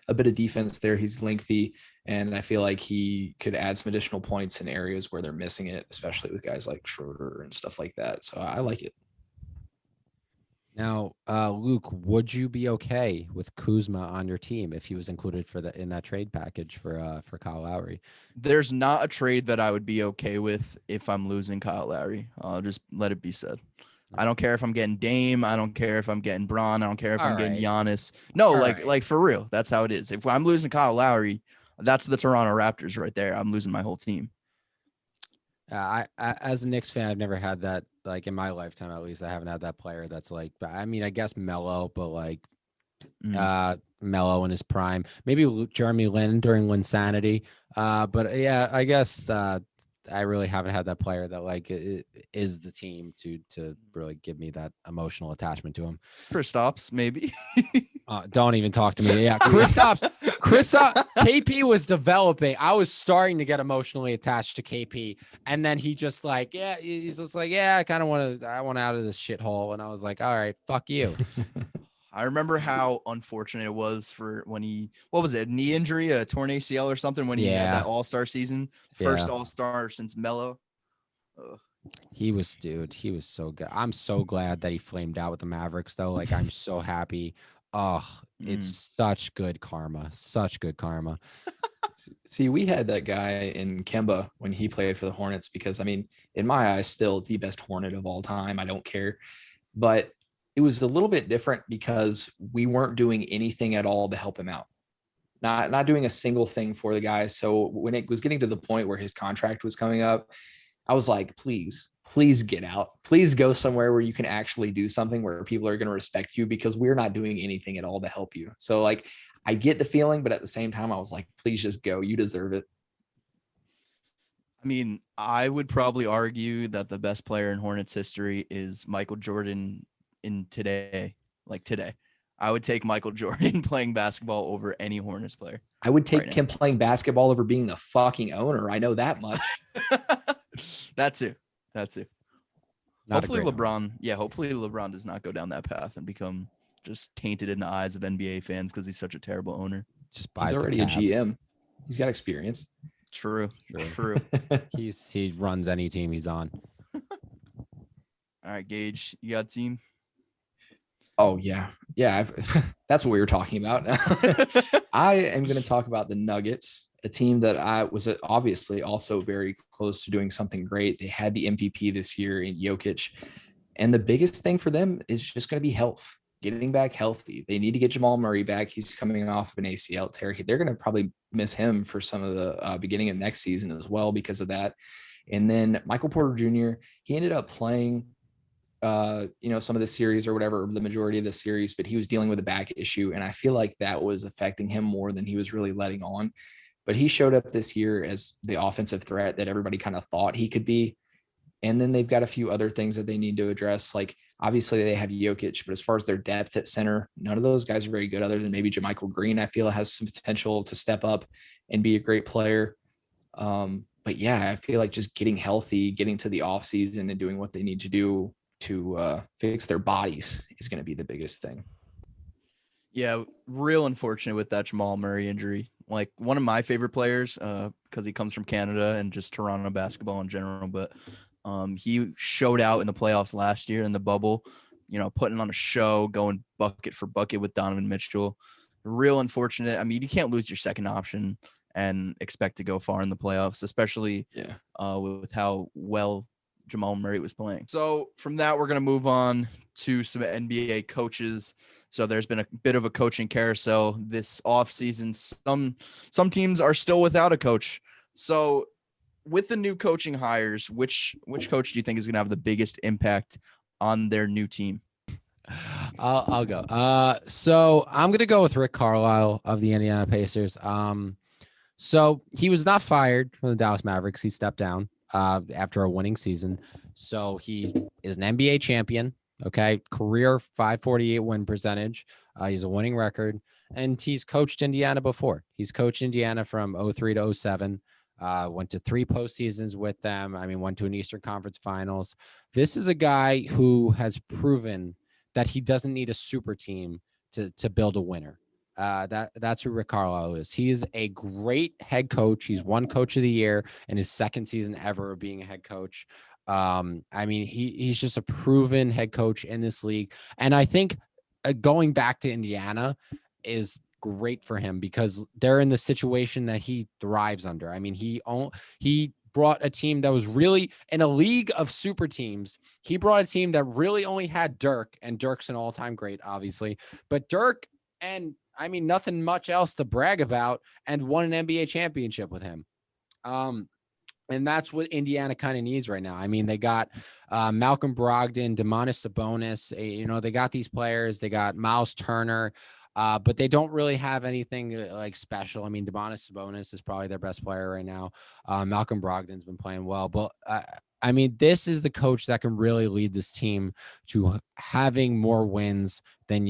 a bit of defense there. He's lengthy, and I feel like he could add some additional points in areas where they're missing it, especially with guys like Schroeder and stuff like that. So I like it. Now, Luke, would you be okay with Kuzma on your team if he was included in that trade package for Kyle Lowry? There's not a trade that I would be okay with if I'm losing Kyle Lowry. I'll just let it be said. I don't care if I'm getting Dame. I don't care if I'm getting Bron. I don't care if I'm getting Giannis. No, like for real. That's how it is. If I'm losing Kyle Lowry, that's the Toronto Raptors right there. I'm losing my whole team. I as a Knicks fan, I've never had that, like in my lifetime, at least I haven't had that player that's like, I mean, I guess Melo, but like Melo in his prime, maybe Jeremy Lin during Linsanity. But yeah, I guess I really haven't had that player that like is the team to really give me that emotional attachment to him. Kristaps, maybe. Don't even talk to me. Yeah, Kristaps, KP was developing. I was starting to get emotionally attached to KP, and then he just like, he's just like, I kind of I want out of this shithole, and I was like, all right, fuck you. I remember how unfortunate it was for when what was it, knee injury, a torn ACL or something when he had that All-Star season, first All-Star since Melo. He was so good. I'm so glad that he flamed out with the Mavericks though. Like, I'm so happy. Oh, it's such good karma. See, we had that guy in Kemba when he played for the Hornets because, I mean, in my eyes, still the best Hornet of all time. I don't care. But it was a little bit different because we weren't doing anything at all to help him out. Not doing a single thing for the guy. So when it was getting to the point where his contract was coming up, I was like, please get out. Please go somewhere where you can actually do something where people are going to respect you, because we're not doing anything at all to help you. So like, I get the feeling, but at the same time, I was like, please just go. You deserve it. I mean, I would probably argue that the best player in Hornets history is Michael Jordan today. I would take Michael Jordan playing basketball over any Hornets player. I would take him playing basketball over being the fucking owner. I know that much. That too. Hopefully LeBron does not go down that path and become just tainted in the eyes of NBA fans because he's such a terrible owner. Just buys. He's already a GM. He's got experience. True. He runs any team he's on. All right, Gage, you got a team? Oh, yeah. That's what we were talking about. I am going to talk about the Nuggets, a team that I was obviously also very close to doing something great. They had the MVP this year in Jokic. And the biggest thing for them is just going to be health, getting back healthy. They need to get Jamal Murray back. He's coming off of an ACL tear. They're going to probably miss him for some of the beginning of next season as well because of that. And then Michael Porter Jr., he ended up playing some of the series or whatever, the majority of the series, but he was dealing with a back issue. And I feel like that was affecting him more than he was really letting on. But he showed up this year as the offensive threat that everybody kind of thought he could be. And then they've got a few other things that they need to address. Like, obviously they have Jokic, but as far as their depth at center, none of those guys are very good other than maybe JaMychal Green. I feel has some potential to step up and be a great player. But yeah, I feel like just getting healthy, getting to the offseason and doing what they need to do to fix their bodies is going to be the biggest thing. Yeah, real unfortunate with that Jamal Murray injury. Like, one of my favorite players, because he comes from Canada and just Toronto basketball in general. But he showed out in the playoffs last year in the bubble, putting on a show, going bucket for bucket with Donovan Mitchell. Real unfortunate. I mean, you can't lose your second option. and expect to go far in the playoffs, especially with how well Jamal Murray was playing. So from that, we're going to move on to some NBA coaches. So there's been a bit of a coaching carousel this offseason. Some teams are still without a coach. So with the new coaching hires, which coach do you think is going to have the biggest impact on their new team? I'll go. So I'm gonna go with Rick Carlisle of the Indiana Pacers. So he was not fired from the Dallas Mavericks. He stepped down after a winning season. So he is an NBA champion. Okay, career 548 win percentage. He's a winning record, and he's coached Indiana before. He's coached Indiana from 03 to 07. Went to 3 postseasons with them. I mean, went to an Eastern Conference Finals. This is a guy who has proven that he doesn't need a super team to build a winner. That's who Rick Carlisle is. He is a great head coach. He's won Coach of the Year in his second season ever of being a head coach. I mean, he's just a proven head coach in this league. And I think going back to Indiana is great for him because they're in the situation that he thrives under. I mean, he brought a team that was really in a league of super teams. He brought a team that really only had Dirk, and Dirk's an all-time great, obviously. But Dirk, and I mean, nothing much else to brag about, and won an NBA championship with him. And that's what Indiana kind of needs right now. I mean, they got Malcolm Brogdon, Domantas Sabonis. They got these players. They got Miles Turner. But they don't really have anything like special. I mean, Domantas Sabonis is probably their best player right now. Malcolm Brogdon's been playing well, but I mean, this is the coach that can really lead this team to having more wins than,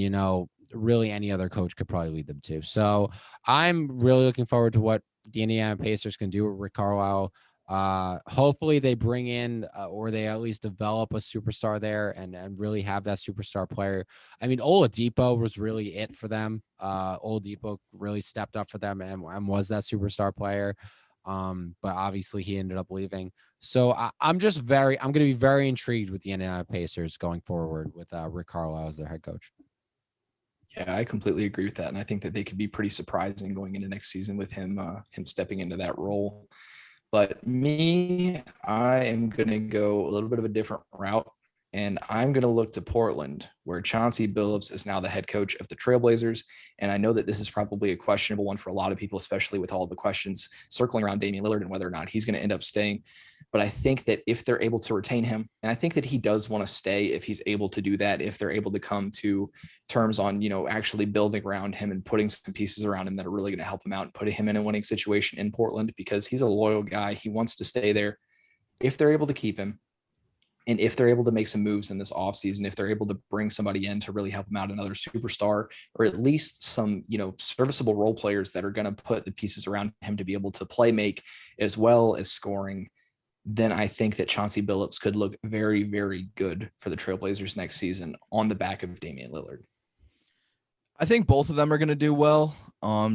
really any other coach could probably lead them to. So I'm really looking forward to what the Indiana Pacers can do with Rick Carlisle. Hopefully they bring in or they at least develop a superstar there and really have that superstar player. I mean, Oladipo was really it for them. Oladipo really stepped up for them and was that superstar player. But obviously he ended up leaving. So I'm going to be very intrigued with the Indiana Pacers going forward with Rick Carlisle as their head coach. Yeah, I completely agree with that. And I think that they could be pretty surprising going into next season with him stepping into that role. But I am going to go a little bit of a different route, and I'm going to look to Portland, where Chauncey Billups is now the head coach of the Trailblazers. And I know that this is probably a questionable one for a lot of people, especially with all the questions circling around Damian Lillard and whether or not he's going to end up staying. But I think that if they're able to retain him, and I think that he does want to stay if he's able to do that, if they're able to come to terms on, actually building around him and putting some pieces around him that are really going to help him out and putting him in a winning situation in Portland, because he's a loyal guy. He wants to stay there. If they're able to keep him, and if they're able to make some moves in this offseason, if they're able to bring somebody in to really help him out, another superstar, or at least some, serviceable role players that are going to put the pieces around him to be able to play make as well as scoring, then I think that Chauncey Billups could look very, very good for the Trailblazers next season on the back of Damian Lillard. I think both of them are going to do well.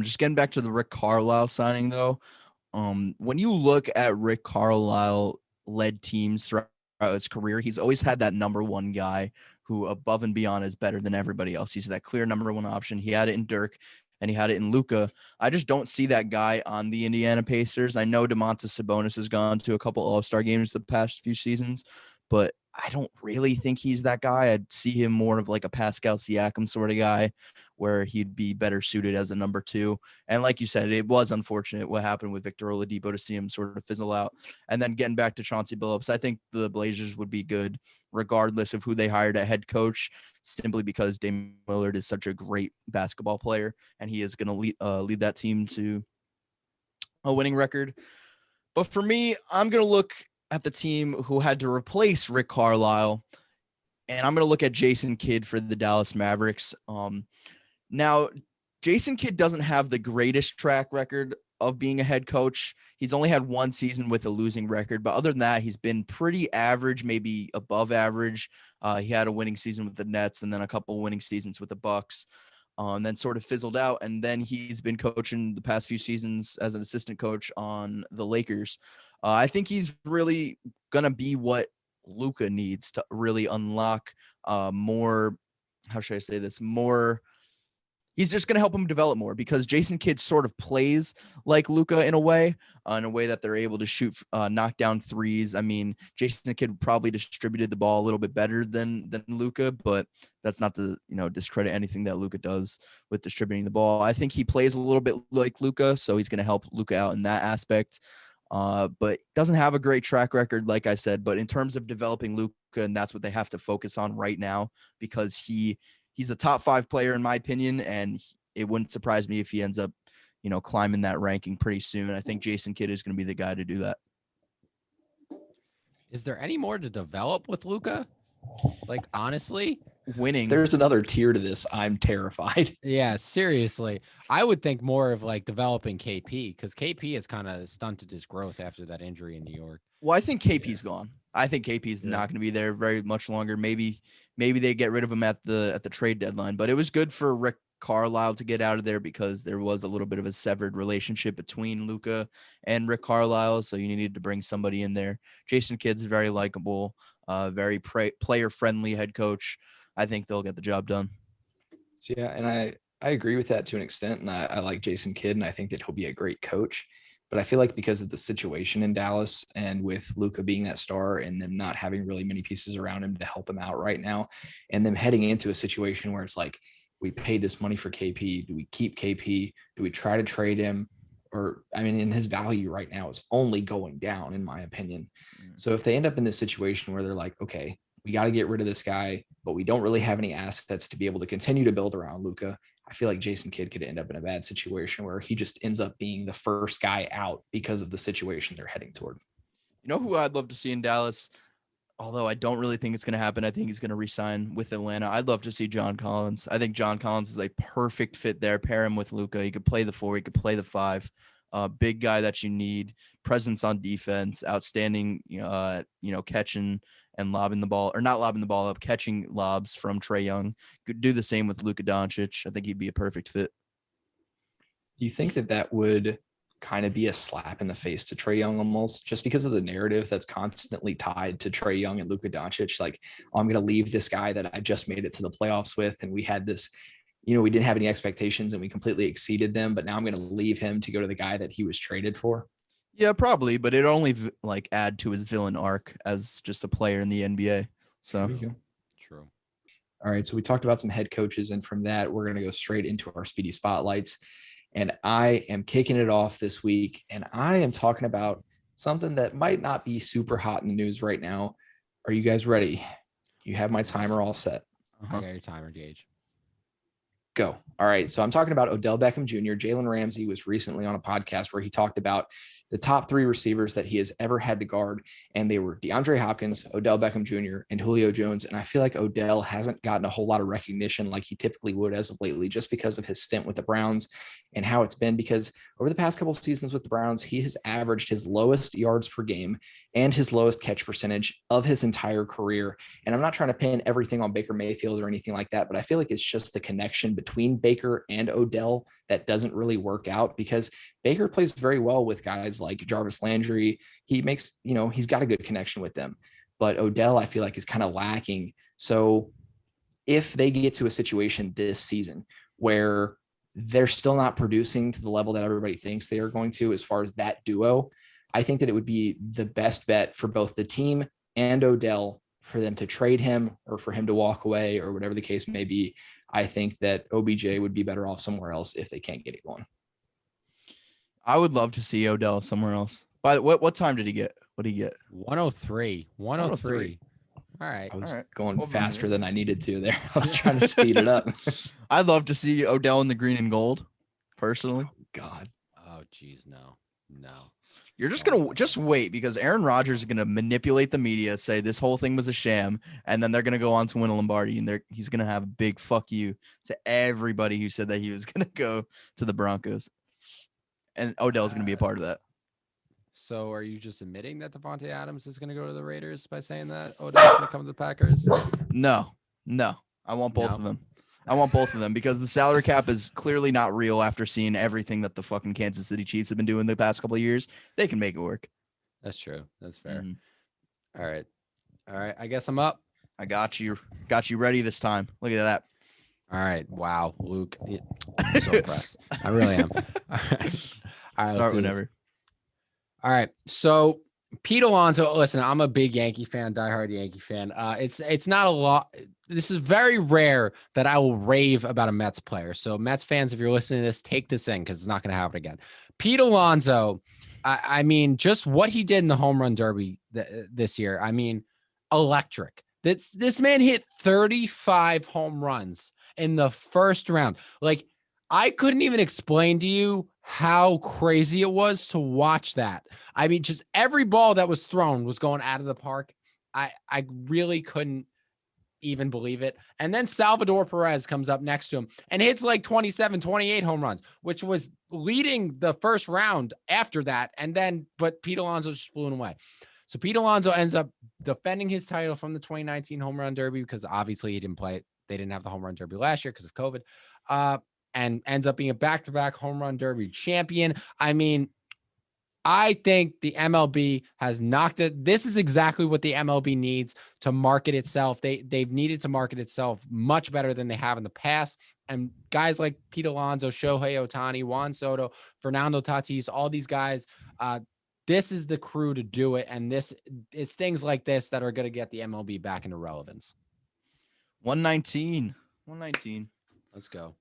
Just getting back to the Rick Carlisle signing, though, when you look at Rick Carlisle led teams throughout his career, he's always had that number one guy who above and beyond is better than everybody else. He's that clear number one option. He had it in Dirk and he had it in Luka. I just don't see that guy on the Indiana Pacers. I know Domantas Sabonis has gone to a couple All-Star games the past few seasons, but I don't really think he's that guy. I'd see him more of like a Pascal Siakam sort of guy where he'd be better suited as a number two. And like you said, it was unfortunate what happened with Victor Oladipo to see him sort of fizzle out. And then getting back to Chauncey Billups, I think the Blazers would be good regardless of who they hired at head coach, simply because Damian Lillard is such a great basketball player and he is going to lead that team to a winning record. But for me, I'm going to look at the team who had to replace Rick Carlisle, and I'm going to look at Jason Kidd for the Dallas Mavericks. Now, Jason Kidd doesn't have the greatest track record of being a head coach. He's only had one season with a losing record, but other than that, he's been pretty average, maybe above average. He had a winning season with the Nets and then a couple winning seasons with the Bucks, and then sort of fizzled out. And then he's been coaching the past few seasons as an assistant coach on the Lakers. I think he's really going to be what Luka needs to really unlock more, how should I say this, more He's just going to help him develop more because Jason Kidd sort of plays like Luka in a way that they're able to shoot, knock down threes. I mean, Jason Kidd probably distributed the ball a little bit better than Luka, but that's not to, discredit anything that Luka does with distributing the ball. I think he plays a little bit like Luka, so he's going to help Luka out in that aspect. But doesn't have a great track record, like I said, but in terms of developing Luka, and that's what they have to focus on right now because he's a top 5 player in my opinion, and it wouldn't surprise me if he ends up, climbing that ranking pretty soon. I think Jason Kidd is going to be the guy to do that. Is there any more to develop with Luka? Like, honestly, winning. If there's another tier to this, I'm terrified. Yeah, seriously. I would think more of like developing KP because KP has kind of stunted his growth after that injury in New York. Well, I think KP's gone. I think KP's not going to be there very much longer. Maybe they get rid of him at the trade deadline, but it was good for Rick Carlisle to get out of there because there was a little bit of a severed relationship between Luka and Rick Carlisle. So you needed to bring somebody in there. Jason Kidd's very likable, very player friendly head coach. I think they'll get the job done. So, yeah. And I agree with that to an extent. And I like Jason Kidd and I think that he'll be a great coach. But I feel like because of the situation in Dallas and with Luka being that star and them not having really many pieces around him to help him out right now, and them heading into a situation where it's like, we paid this money for KP. Do we keep KP? Do we try to trade him? Or, I mean, and his value right now is only going down, in my opinion. So if they end up in this situation where they're like, okay, we got to get rid of this guy, but we don't really have any assets to be able to continue to build around Luka, I feel like Jason Kidd could end up in a bad situation where he just ends up being the first guy out because of the situation they're heading toward. You know who I'd love to see in Dallas? Although I don't really think it's going to happen. I think he's going to re-sign with Atlanta. I'd love to see John Collins. I think John Collins is a perfect fit there. Pair him with Luka. He could play the 4. He could play the 5. Big guy that you need. Presence on defense. Outstanding, catching and lobbing the ball. Or not lobbing the ball up. Catching lobs from Trae Young. Could do the same with Luka Doncic. I think he'd be a perfect fit. Do you think that would kind of be a slap in the face to Trae Young almost just because of the narrative that's constantly tied to Trae Young and Luka Doncic? Like, oh, I'm going to leave this guy that I just made it to the playoffs with. And we had this, we didn't have any expectations and we completely exceeded them, but now I'm going to leave him to go to the guy that he was traded for. Yeah, probably, but it only add to his villain arc as just a player in the NBA. So True. All right. So we talked about some head coaches, and from that, we're going to go straight into our speedy spotlights. And I am kicking it off this week, and I am talking about something that might not be super hot in the news right now. Are you guys ready? You have my timer all set. I got your timer, Gage. Go. All right. So I'm talking about Odell Beckham Jr. Jalen Ramsey was recently on a podcast where he talked about the top 3 receivers that he has ever had to guard. And they were DeAndre Hopkins, Odell Beckham Jr., and Julio Jones. And I feel like Odell hasn't gotten a whole lot of recognition like he typically would as of lately, just because of his stint with the Browns and how it's been. Because over the past couple of seasons with the Browns, he has averaged his lowest yards per game and his lowest catch percentage of his entire career. And I'm not trying to pin everything on Baker Mayfield or anything like that, but I feel like it's just the connection between Baker and Odell that doesn't really work out, because Baker plays very well with guys like Jarvis Landry. He makes, he's got a good connection with them, but Odell, I feel like, is kind of lacking. So if they get to a situation this season where they're still not producing to the level that everybody thinks they are going to, as far as that duo, I think that it would be the best bet for both the team and Odell for them to trade him or for him to walk away or whatever the case may be. I think that OBJ would be better off somewhere else if they can't get it going. I would love to see Odell somewhere else. But what time did he get? What did he get? 103. 103. All right. I was All right. going faster than I needed to there. I was trying to speed it up. I'd love to see Odell in the green and gold, personally. Oh, God. Oh, geez. No. You're just going to just wait, because Aaron Rodgers is going to manipulate the media, say this whole thing was a sham, and then they're going to go on to win a Lombardi, and he's going to have a big fuck you to everybody who said that he was going to go to the Broncos. And Odell's going to be a part of that. So are you just admitting that Devontae Adams is going to go to the Raiders by saying that Odell's going to come to the Packers? No. I want both of them. I want both of them, because the salary cap is clearly not real after seeing everything that the fucking Kansas City Chiefs have been doing the past couple of years. They can make it work. That's true. That's fair. Mm-hmm. All right. I guess I'm up. I got you ready this time. Look at that. All right. Wow, Luke. I'm so impressed. I really am. All right. All right, Start whenever. All right. So Pete Alonso, listen, I'm a big Yankee fan, diehard Yankee fan. It's not a lot. This is very rare that I will rave about a Mets player. So Mets fans, if you're listening to this, take this in because it's not going to happen again. Pete Alonso, I mean, just what he did in the home run derby this year. I mean, electric. This man hit 35 home runs in the first round. Like, I couldn't even explain to you how crazy it was to watch that. I mean, just every ball that was thrown was going out of the park. I really couldn't even believe it. And then Salvador Perez comes up next to him and hits like 27, 28 home runs, which was leading the first round after that. And then, but Pete Alonso just blew him away. So Pete Alonso ends up defending his title from the 2019 home run derby because obviously he didn't play it. They didn't have the home run derby last year because of COVID. And ends up being a back-to-back home run derby champion. I mean, I think the MLB has knocked it. This is exactly what the MLB needs to market itself. They've needed to market itself much better than they have in the past. And guys like Pete Alonso, Shohei Ohtani, Juan Soto, Fernando Tatis, all these guys, this is the crew to do it. And it's things like this that are going to get the MLB back into relevance. 119. Let's go.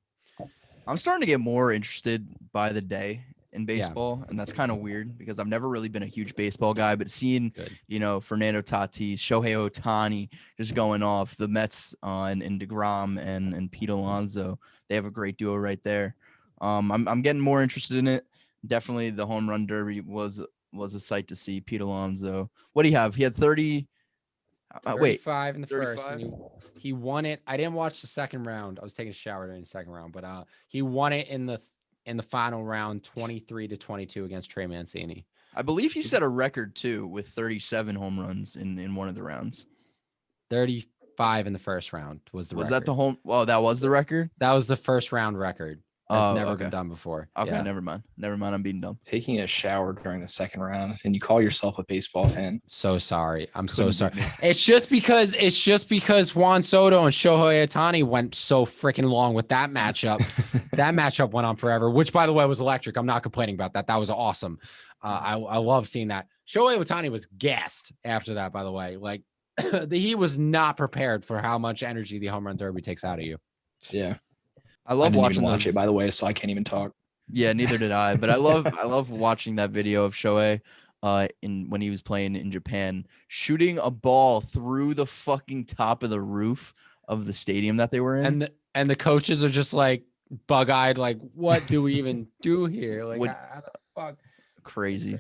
I'm starting to get more interested by the day in baseball, and that's kind of weird because I've never really been a huge baseball guy, but seeing, Fernando Tatis, Shohei Ohtani just going off, the Mets and DeGrom and Pete Alonso, they have a great duo right there. I'm getting more interested in it. Definitely the home run derby was a sight to see. Pete Alonso. What do you have? He had 30. 35 in the 35? first, and he won it. I didn't watch the second round. I was taking a shower during the second round, but he won it in the final round, 23-22 against Trey Mancini. I believe he set a record too with 37 home runs in one of the rounds. 35 in the first round was the record. Was that the home? Oh, that was the record? That was the first round record. That's never been done before. Okay, yeah. Never mind. I'm being dumb. Taking a shower during the second round, and you call yourself a baseball fan. So sorry. I'm so sorry. It's just because Juan Soto and Shohei Ohtani went so freaking long with that matchup. That matchup went on forever, which, by the way, was electric. I'm not complaining about that. That was awesome. I love seeing that. Shohei Ohtani was gassed after that, by the way. Like, he was not prepared for how much energy the home run derby takes out of you. Yeah. I love watching watch it, by the way, so I can't even talk. Yeah, neither did I. But I love watching that video of Shohei when he was playing in Japan, shooting a ball through the fucking top of the roof of the stadium that they were in. And the coaches are just like bug-eyed, like, what do we even do here? Like, how the fuck? Crazy.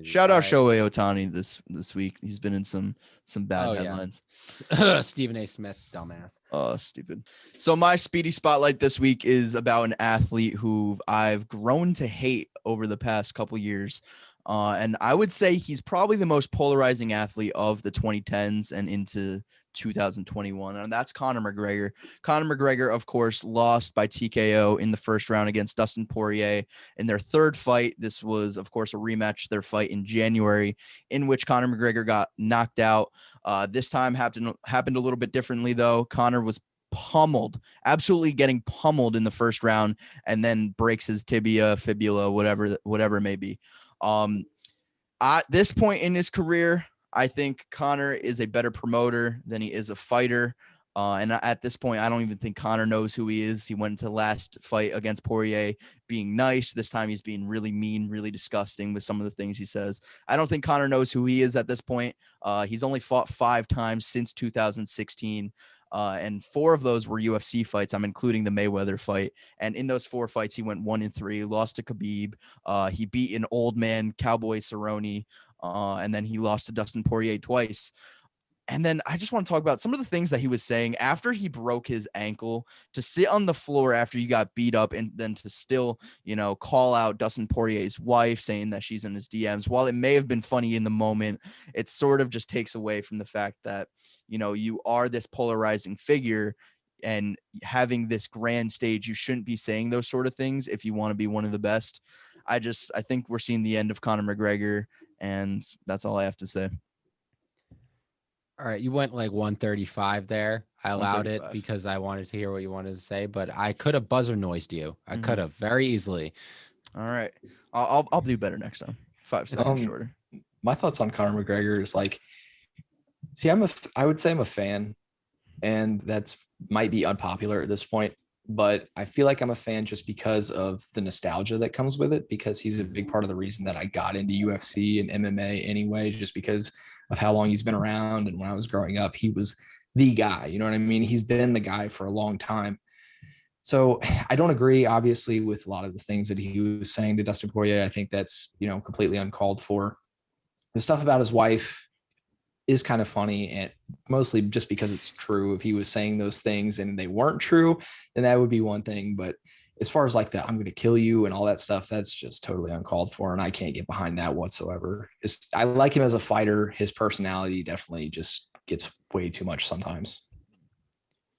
Shout out Shohei Ohtani this week. He's been in some bad headlines. Yeah. Stephen A. Smith, dumbass. Oh, stupid. So my speedy spotlight this week is about an athlete who I've grown to hate over the past couple years. And I would say he's probably the most polarizing athlete of the 2010s and into 2021, and that's Conor McGregor. Conor McGregor, of course, lost by TKO in the first round against Dustin Poirier in their third fight. This was, of course, a rematch, their fight in January, in which Conor McGregor got knocked out. This time happened a little bit differently, though. Conor was pummeled, absolutely getting pummeled in the first round, and then breaks his tibia, fibula, whatever it may be. At this point in his career, I think Conor is a better promoter than he is a fighter. And at this point, I don't even think Conor knows who he is. He went into the last fight against Poirier being nice. This time he's being really mean, really disgusting with some of the things he says. I don't think Conor knows who he is at this point. He's only fought 5 times since 2016. And 4 of those were UFC fights. I'm including the Mayweather fight. And in those 4 fights, he went 1-3, lost to Khabib. He beat an old man, Cowboy Cerrone. And then he lost to Dustin Poirier twice. And then I just want to talk about some of the things that he was saying after he broke his ankle, to sit on the floor after you got beat up and then to still, call out Dustin Poirier's wife, saying that she's in his DMs. While it may have been funny in the moment, it sort of just takes away from the fact that, you are this polarizing figure, and having this grand stage, you shouldn't be saying those sort of things if you want to be one of the best. I think we're seeing the end of Conor McGregor, and that's all I have to say. All right, you went like 135 there. I allowed it 135. because I wanted to hear what you wanted to say, but I could have buzzer noised you. I Mhm. could have very easily. All right. I'll do better next time. 5 seconds shorter. My thoughts on Conor McGregor is like, see, I would say I'm a fan, and that's might be unpopular at this point, but I feel like I'm a fan just because of the nostalgia that comes with it, because he's a big part of the reason that I got into UFC and MMA anyway, just because of how long he's been around. And when I was growing up, he was the guy, you know what I mean? He's been the guy for a long time. So I don't agree, obviously, with a lot of the things that he was saying to Dustin Poirier. I think that's, completely uncalled for. The stuff about his wife is kind of funny, and mostly just because it's true. If he was saying those things and they weren't true, then that would be one thing. But as far as like the I'm going to kill you and all that stuff, that's just totally uncalled for. And I can't get behind that whatsoever. I like him as a fighter. His personality definitely just gets way too much sometimes.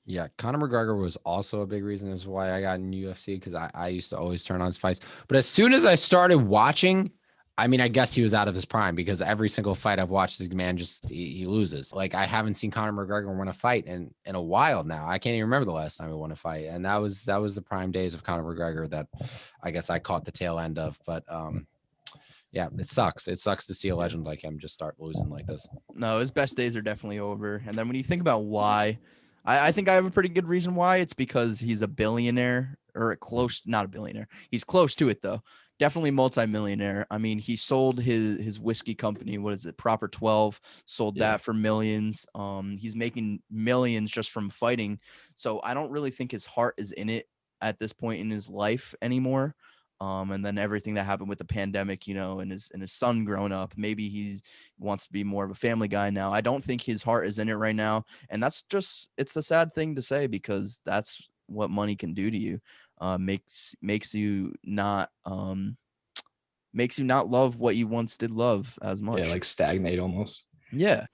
Yeah, Conor McGregor was also a big reason as why I got in UFC, because I used to always turn on his fights. But as soon as I started watching, I mean, I guess he was out of his prime, because every single fight I've watched, this man just he loses. Like, I haven't seen Conor McGregor win a fight in a while now. I can't even remember the last time he won a fight, and that was the prime days of Conor McGregor that I guess I caught the tail end of. But yeah, it sucks. It sucks to see a legend like him just start losing like this. No, his best days are definitely over. And then when you think about why, I think I have a pretty good reason why. It's because he's a billionaire, or not a billionaire. He's close to it though. Definitely multimillionaire. I mean, he sold his whiskey company. What is it? Proper 12, sold that for millions. He's making millions just from fighting. So I don't really think his heart is in it at this point in his life anymore. And then everything that happened with the pandemic, and his son growing up, maybe he wants to be more of a family guy now. I don't think his heart is in it right now. And it's a sad thing to say, because that's what money can do to you. Makes you not love what you once did love as much. Yeah, like stagnate almost. Yeah.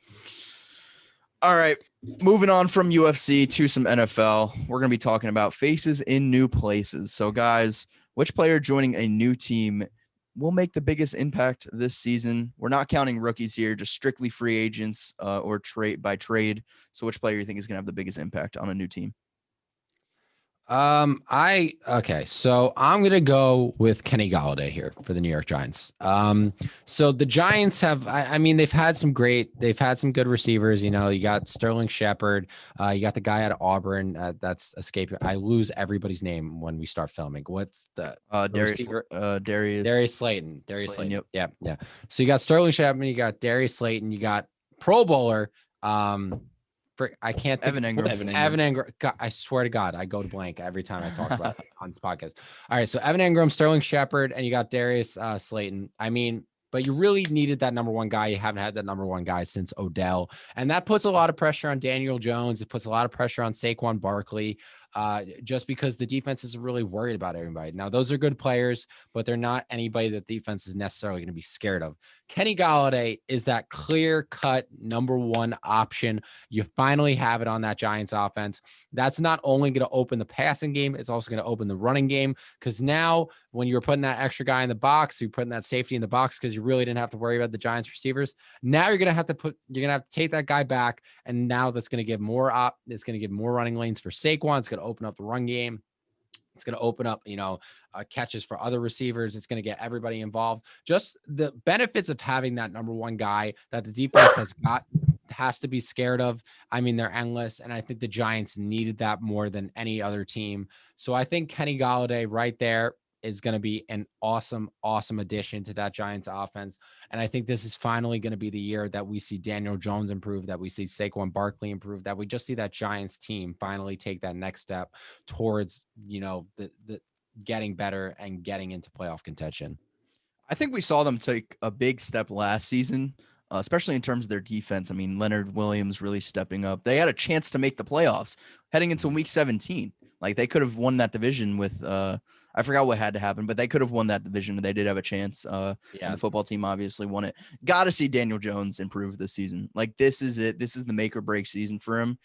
All right. Moving on from UFC to some NFL. We're going to be talking about faces in new places. So guys, which player joining a new team will make the biggest impact this season? We're not counting rookies here, just strictly free agents or trade by trade. So which player you think is going to have the biggest impact on a new team? Okay, so I'm gonna go with Kenny Golladay here for the New York Giants. So the Giants have, I mean, they've had some good receivers. You got Sterling Shepard, you got the guy out of Auburn that's escaping. I lose everybody's name when we start filming. What's the Darius Slayton. Darius Slayton. Yep. Yeah. So you got Sterling Shepard, you got Darius Slayton, you got Pro Bowler. I can't think. Evan Engram. God, I swear to God, I go to blank every time I talk about it on this podcast. All right, so Evan Engram, Sterling Shepard, and you got Darius Slayton. I mean, but you really needed that number one guy. You haven't had that number one guy since Odell, and that puts a lot of pressure on Daniel Jones. It puts a lot of pressure on Saquon Barkley, just because the defense is really worried about everybody. Now, those are good players, but they're not anybody that defense is necessarily going to be scared of. Kenny Golladay is that clear-cut number one option. You finally have it on that Giants offense. That's not only going to open the passing game, it's also going to open the running game, because now when you're putting that extra guy in the box, you're putting that safety in the box because you really didn't have to worry about the Giants receivers. Now you're going to have to take that guy back, and now that's going to give it's going to give more running lanes for Saquon. It's going to open up the run game. It's going to open up, catches for other receivers. It's going to get everybody involved. Just the benefits of having that number one guy that the defense has to be scared of. I mean, they're endless. And I think the Giants needed that more than any other team. So I think Kenny Golladay right there is going to be an awesome, awesome addition to that Giants offense. And I think this is finally going to be the year that we see Daniel Jones improve, that we see Saquon Barkley improve, that we just see that Giants team finally take that next step towards, the getting better and getting into playoff contention. I think we saw them take a big step last season, especially in terms of their defense. I mean, Leonard Williams really stepping up. They had a chance to make the playoffs heading into week 17. Like, they could have won that division with I forgot what had to happen, but they could have won that division. They did have a chance. And the football team obviously won it. Got to see Daniel Jones improve this season. Like, this is it. This is the make or break season for him.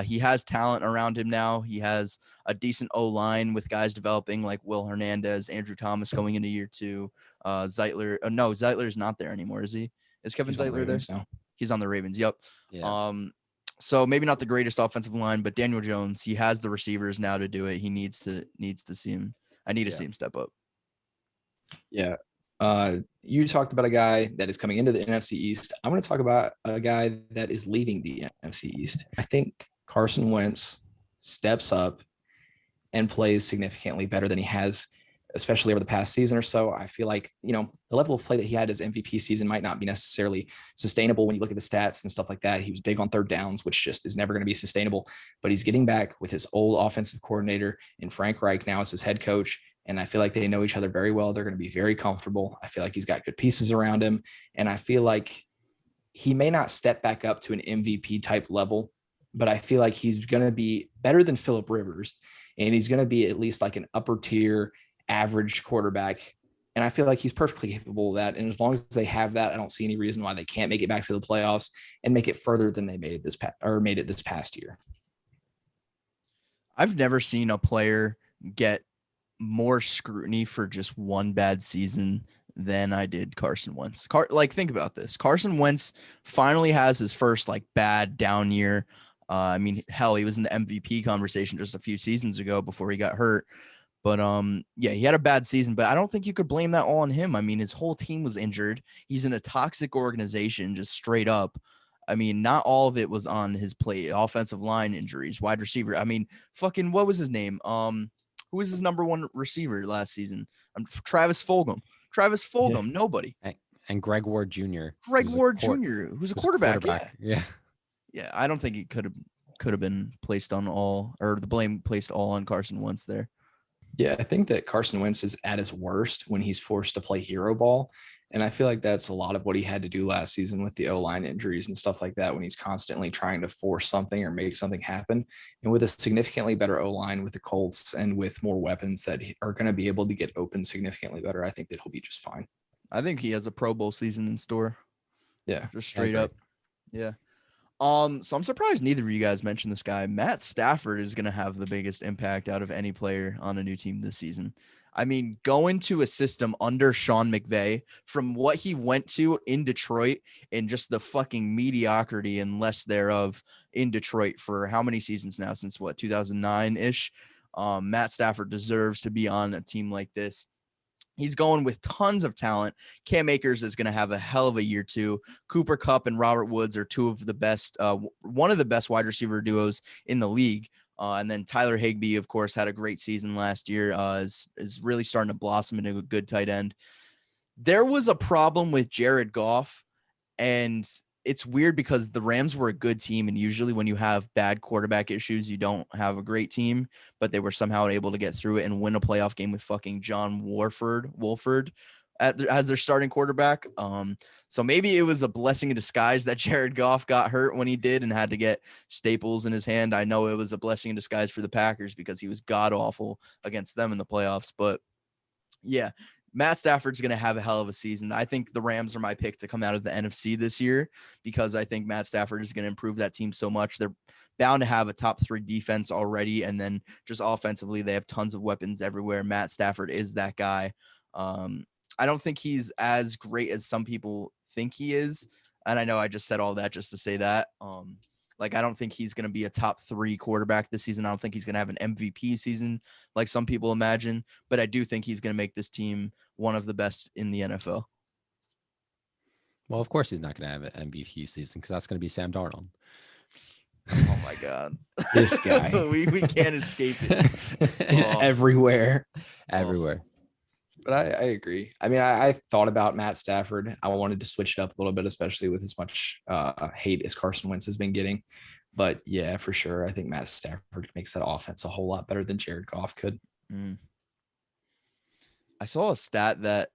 He has talent around him now. He has a decent O-line with guys developing like Will Hernandez, Andrew Thomas going into year 2. Zeitler. No, Zeitler's not there anymore, is he? Is Kevin Zeitler there? He's on the Ravens. Yep. Yeah. So maybe not the greatest offensive line, but Daniel Jones, he has the receivers now to do it. He needs to see him. I need to see him step up. Yeah. You talked about a guy that is coming into the NFC East. I'm going to talk about a guy that is leaving the NFC East. I think Carson Wentz steps up and plays significantly better than he has, especially over the past season or so. I feel like, the level of play that he had his MVP season might not be necessarily sustainable when you look at the stats and stuff like that. He was big on third downs, which just is never going to be sustainable, but he's getting back with his old offensive coordinator and Frank Reich now as his head coach. And I feel like they know each other very well. They're going to be very comfortable. I feel like he's got good pieces around him. And I feel like he may not step back up to an MVP type level, but I feel like he's going to be better than Phillip Rivers. And he's going to be at least like an upper tier average quarterback. And I feel like he's perfectly capable of that. And as long as they have that, I don't see any reason why they can't make it back to the playoffs and make it further than they made it this past year. I've never seen a player get more scrutiny for just one bad season than I did Carson Wentz. Think about this. Carson Wentz finally has his first bad down year. I mean, hell, he was in the MVP conversation just a few seasons ago before he got hurt. But he had a bad season, but I don't think you could blame that all on him. I mean, his whole team was injured. He's in a toxic organization, just straight up. I mean, not all of it was on his plate. Offensive line injuries, wide receiver. I mean, what was his name? Who was his number one receiver last season? Travis Fulgham. Yeah. Nobody. And Greg Ward Jr. Who's a quarterback. Yeah. Yeah, I don't think it could have been placed on the blame placed all on Carson Wentz there. Yeah, I think that Carson Wentz is at his worst when he's forced to play hero ball. And I feel like that's a lot of what he had to do last season with the O-line injuries and stuff like that, when he's constantly trying to force something or make something happen. And with a significantly better O-line with the Colts and with more weapons that are going to be able to get open significantly better, I think that he'll be just fine. I think he has a Pro Bowl season in store. Yeah. Just straight up. Yeah. So I'm surprised neither of you guys mentioned this guy. Matt Stafford is going to have the biggest impact out of any player on a new team this season. I mean, going to a system under Sean McVay, from what he went to in Detroit and just the fucking mediocrity and less thereof in Detroit for how many seasons now, since 2009-ish. Matt Stafford deserves to be on a team like this. He's going with tons of talent. Cam Akers is going to have a hell of a year too. Cooper Kupp and Robert Woods are two of the best, one of the best wide receiver duos in the league. And then Tyler Higbee, of course, had a great season last year, is really starting to blossom into a good tight end. There was a problem with Jared Goff, and it's weird because the Rams were a good team, and usually when you have bad quarterback issues, you don't have a great team, but they were somehow able to get through it and win a playoff game with fucking John Wolford as their starting quarterback. So maybe it was a blessing in disguise that Jared Goff got hurt when he did and had to get staples in his hand. I know it was a blessing in disguise for the Packers because he was god awful against them in the playoffs, but yeah. Matt Stafford's going to have a hell of a season. I think the Rams are my pick to come out of the NFC this year because I think Matt Stafford is going to improve that team so much. They're bound to have a top 3 defense already, and then just offensively, they have tons of weapons everywhere. Matt Stafford is that guy. I don't think he's as great as some people think he is, and I know I just said all that just to say that. I don't think he's going to be a top 3 quarterback this season. I don't think he's going to have an MVP season like some people imagine, but I do think he's going to make this team one of the best in the NFL. Well, of course he's not going to have an MVP season because that's going to be Sam Darnold. Oh my God. This guy. we can't escape it. It's everywhere. Everywhere. But I agree. I mean, I thought about Matt Stafford. I wanted to switch it up a little bit, especially with as much hate as Carson Wentz has been getting. But yeah, for sure. I think Matt Stafford makes that offense a whole lot better than Jared Goff could. I saw a stat that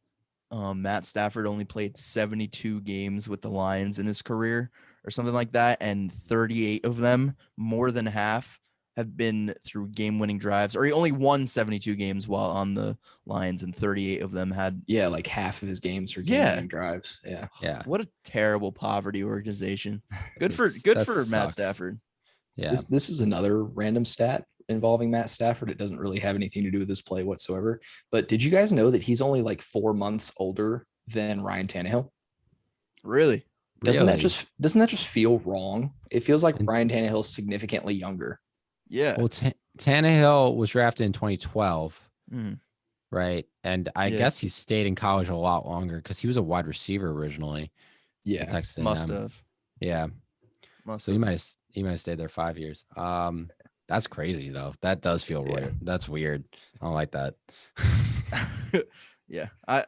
Matt Stafford only played 72 games with the Lions in his career or something like that. And 38 of them, more than half, have been through game-winning drives, or he only won 72 games while on the Lions, and 38 of them had like half of his games are game-winning drives. Yeah. What a terrible poverty organization. Good for Matt Stafford. Yeah. This is another random stat involving Matt Stafford. It doesn't really have anything to do with his play whatsoever. But did you guys know that he's only 4 months older than Ryan Tannehill? Really? Really? Doesn't that just feel wrong? It feels like And, Ryan Tannehill is significantly younger. Yeah. well, Tannehill was drafted in 2012, Mm, right? And I yeah. guess he stayed in college a lot longer because he was a wide receiver originally at Yeah. Texas Must A&M. have. Yeah. Must So have. he might have stayed there 5 years. That's crazy though. That does feel Yeah. weird. That's weird. I don't like that. Yeah. I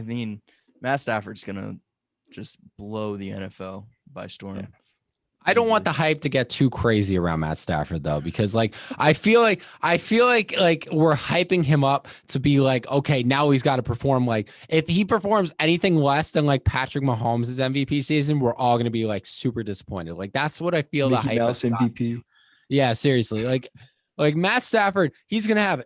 mean, Matt Stafford's gonna just blow the NFL by storm. Yeah. I don't want Easily. the hype to get too crazy around Matt Stafford though, because like I feel like we're hyping him up to be like, okay, now he's got to perform. Like if he performs anything less than like Patrick Mahomes' MVP season, we're all gonna be like super disappointed. Like that's what I feel the Mickey hype has Mouse gotten MVP. to. Yeah, seriously. Like Matt Stafford, he's gonna have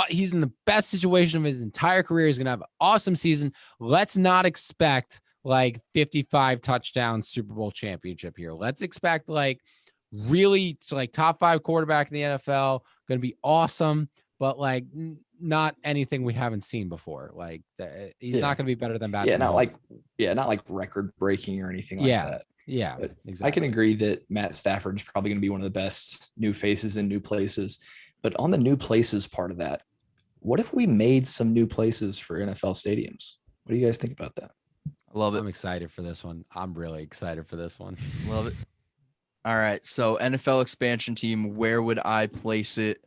he's in the best situation of his entire career. He's gonna have an awesome season. Let's not expect like 55 touchdown Super Bowl championship here. Let's expect like really like top 5 quarterback in the NFL, gonna be awesome, but like not anything we haven't seen before. Like he's not gonna be better than Patrick Mahomes. Not like record breaking or anything like Yeah, that. yeah, But I can exactly. agree that Matt Stafford's probably going to be one of the best new faces in new places. But on the new places part of that, what if we made some new places for NFL stadiums? What do you guys think about that? I love it. I'm excited for this one. I'm really excited for this one. Love it. All right. So NFL expansion team, where would I place it?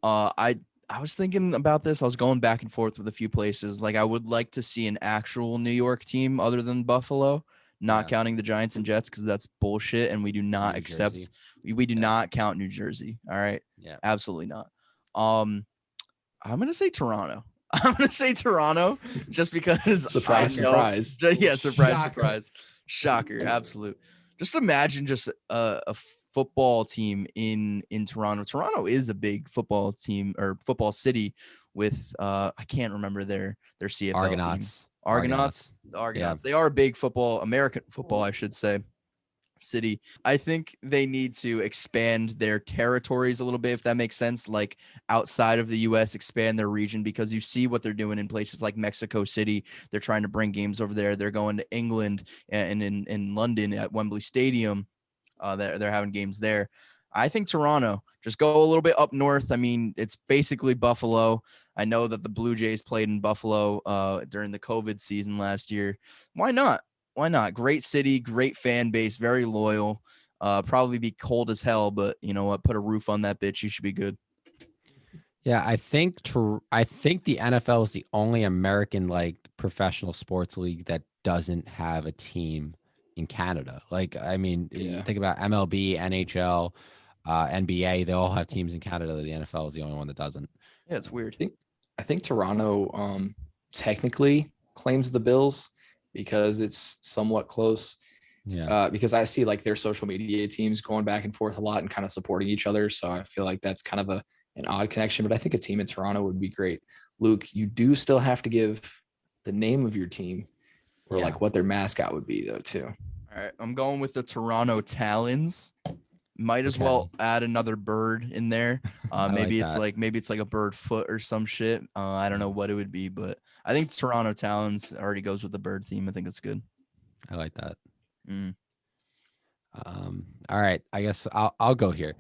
I was thinking about this. I was going back and forth with a few places. Like I would like to see an actual New York team other than Buffalo, not Yeah. counting the Giants and Jets because that's bullshit, and we do not New accept. Jersey. We do Yeah. not count New Jersey. All right. Yeah. Absolutely not. I'm gonna say Toronto. I'm gonna say Toronto just because Surprise, I know. surprise. Yeah, surprise, Shocker. surprise, shocker, absolute. Just imagine just a football team in Toronto. Toronto is a big football team or football city with I can't remember their CFL Argonauts. team. Argonauts. The Argonauts. They are a big football, American football, I should say. City. I think they need to expand their territories a little bit, if that makes sense. Like outside of the US, expand their region because you see what they're doing in places like Mexico City. They're trying to bring games over there. They're going to England and in London at Wembley Stadium. They're having games there. I think Toronto, just go a little bit up north. I mean, it's basically Buffalo. I know that the Blue Jays played in Buffalo during the COVID season last year. Why not? Why not? Great city, great fan base, very loyal. Probably be cold as hell, but you know what? Put a roof on that bitch. You should be good. Yeah, I think the NFL is the only American like professional sports league that doesn't have a team in Canada. Like, I mean, you think about MLB, NHL, NBA, they all have teams in Canada. The NFL is the only one that doesn't. Yeah, it's weird. I think Toronto technically claims the Bills because it's somewhat close. Yeah. Because I see like their social media teams going back and forth a lot and kind of supporting each other. So I feel like that's kind of an odd connection, but I think a team in Toronto would be great. Luke, you do still have to give the name of your team or like what their mascot would be though too. All right, I'm going with the Toronto Talons. Might as well add another bird in there. Maybe it's like a bird foot or some shit. I don't know what it would be, but I think Toronto Talons already goes with the bird theme. I think it's good. I like that. Mm. All right, I guess I'll go here.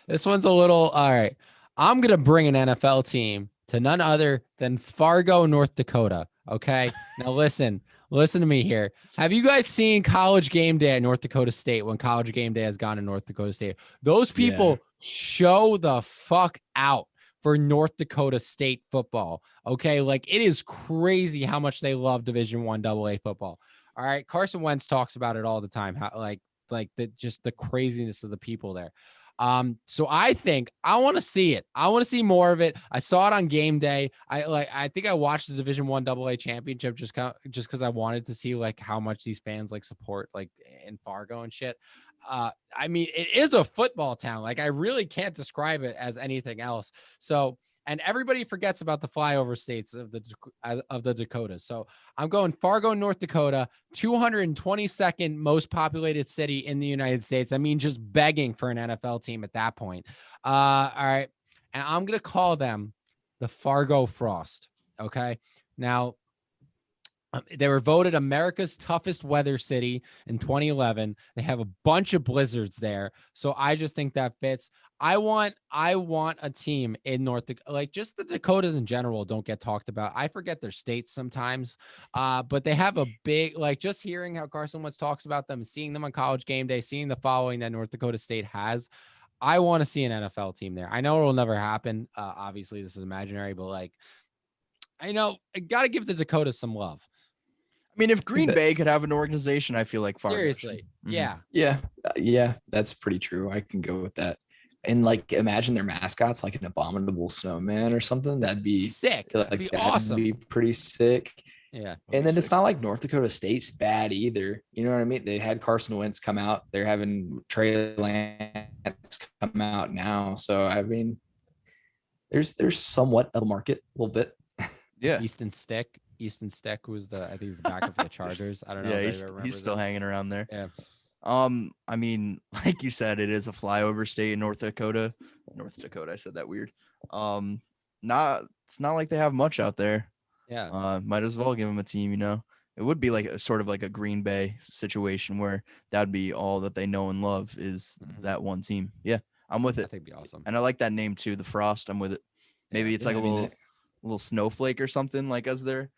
This one's a little all right. I'm gonna bring an NFL team to none other than Fargo, North Dakota. Okay, now listen to me here. Have you guys seen College Game Day at North Dakota State when College Game Day has gone to North Dakota State? Those people show the fuck out for North Dakota State football. Okay, like it is crazy how much they love Division I AA football. All right, Carson Wentz talks about it all the time. How like the craziness of the people there. So I think I want to see it. I want to see more of it. I saw it on game day. I think I watched the Division I AA championship just because I wanted to see like how much these fans like support like in Fargo and shit. I mean, it is a football town. Like I really can't describe it as anything else. So, and everybody forgets about the flyover states of the Dakotas. So I'm going Fargo, North Dakota, 222nd most populated city in the United States. I mean, just begging for an NFL team at that point. All right. And I'm going to call them the Fargo Frost. Okay. Now, They were voted America's toughest weather city in 2011. They have a bunch of blizzards there. So I just think that fits. I want a team in North Dakota, like just the Dakotas in general don't get talked about. I forget their states sometimes. But they have a big, like just hearing how Carson Wentz talks about them, seeing them on College Game Day, seeing the following that North Dakota State has. I want to see an NFL team there. I know it will never happen. Obviously this is imaginary, but like, I got to give the Dakotas some love. I mean, if Green Bay could have an organization, I feel like far. Seriously. Mm-hmm. Yeah, that's pretty true. I can go with that. And like, imagine their mascots like an abominable snowman or something. That'd be sick. That'd be awesome. Be pretty sick. Yeah. And then it's not like North Dakota State's bad either. You know what I mean? They had Carson Wentz come out. They're having Trey Lance come out now. So I mean, there's somewhat of a market a little bit. Yeah. Easton Stick was I think he's the backup for the Chargers. I don't know. Yeah, he's still hanging around there. Yeah. I mean, like you said, it is a flyover state in North Dakota. I said that weird. It's not like they have much out there. Yeah. Might as well give them a team, It would be like a sort of like a Green Bay situation where that'd be all that they know and love is that one team. Yeah, I'm with it. I think it'd be awesome. And I like that name too, the Frost. I'm with it. Maybe it's like a little snowflake or something like as their.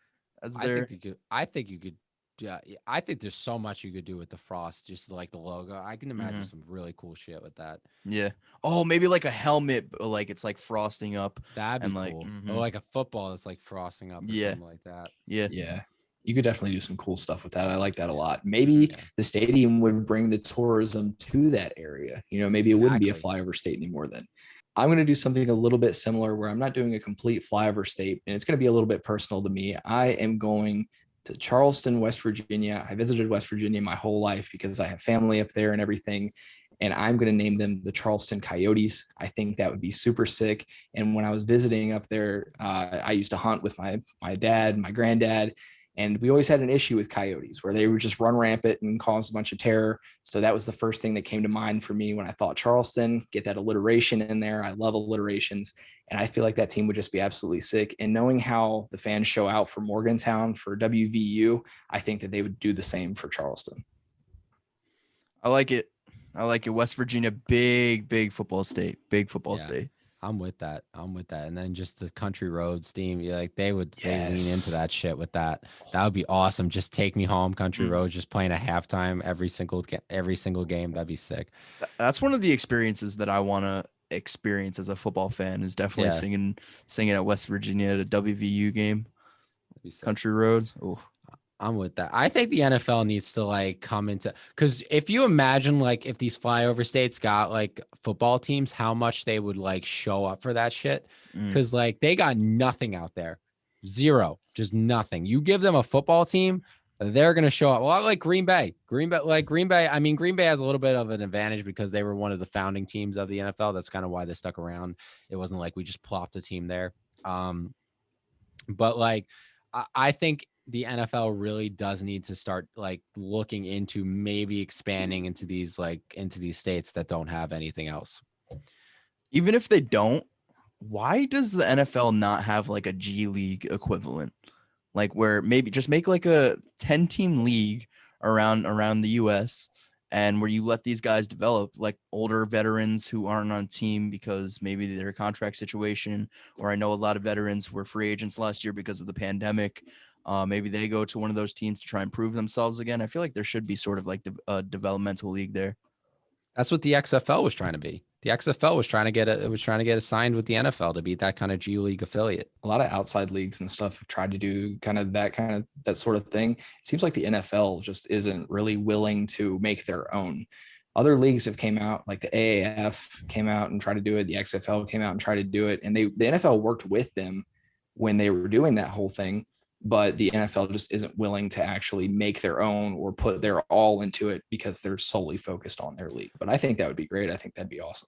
I think you could. Yeah, I think there's so much you could do with the Frost, just like the logo. I can imagine some really cool shit with that. Yeah. Oh, maybe like a helmet, but like it's like frosting up. That'd be cool. Or like a football that's like frosting up. Or something like that. Yeah. Yeah. You could definitely do some cool stuff with that. I like that a lot. Maybe the stadium would bring the tourism to that area. Maybe it wouldn't be a flyover state anymore then. I'm going to do something a little bit similar where I'm not doing a complete flyover state, and it's going to be a little bit personal to me. I am going to Charleston, West Virginia. I visited West Virginia my whole life because I have family up there and everything. And I'm going to name them the Charleston Coyotes. I think that would be super sick. And when I was visiting up there, I used to hunt with my dad, my granddad, and we always had an issue with coyotes where they would just run rampant and cause a bunch of terror. So that was the first thing that came to mind for me when I thought Charleston, get that alliteration in there. I love alliterations. And I feel like that team would just be absolutely sick. And knowing how the fans show out for Morgantown, for WVU, I think that they would do the same for Charleston. I like it. West Virginia, big football state. State. I'm with that. And then just the country roads theme, they lean into that shit with that. That would be awesome. Just take me home, country roads, just playing a halftime every single game. That'd be sick. That's one of the experiences that I want to experience as a football fan is definitely singing at West Virginia at a WVU game. Country roads. Oh. I'm with that. I think the NFL needs to come into, because if you imagine if these flyover states got football teams, how much they would show up for that shit. Because they got nothing out there, zero, just nothing. You give them a football team, they're gonna show up. A lot like Green Bay. Green Bay has a little bit of an advantage because they were one of the founding teams of the NFL. That's kind of why they stuck around. It wasn't like we just plopped a team there. But I think the NFL really does need to start looking into maybe expanding into these states that don't have anything else. Even if they don't, why does the NFL not have a G League equivalent? Where maybe just make a 10-team league around the US and where you let these guys develop older veterans who aren't on team because maybe their contract situation, or I know a lot of veterans were free agents last year because of the pandemic. Maybe they go to one of those teams to try and prove themselves again. I feel like there should be sort of a developmental league there. That's what the XFL was trying to be. The XFL was trying to get assigned with the NFL to be that kind of G League affiliate. A lot of outside leagues and stuff have tried to do that sort of thing. It seems like the NFL just isn't really willing to make their own. Other leagues have came out, like the AAF came out and tried to do it. The XFL came out and tried to do it. And the NFL worked with them when they were doing that whole thing. But the NFL just isn't willing to actually make their own or put their all into it because they're solely focused on their league. But I think that would be great. I think that'd be awesome.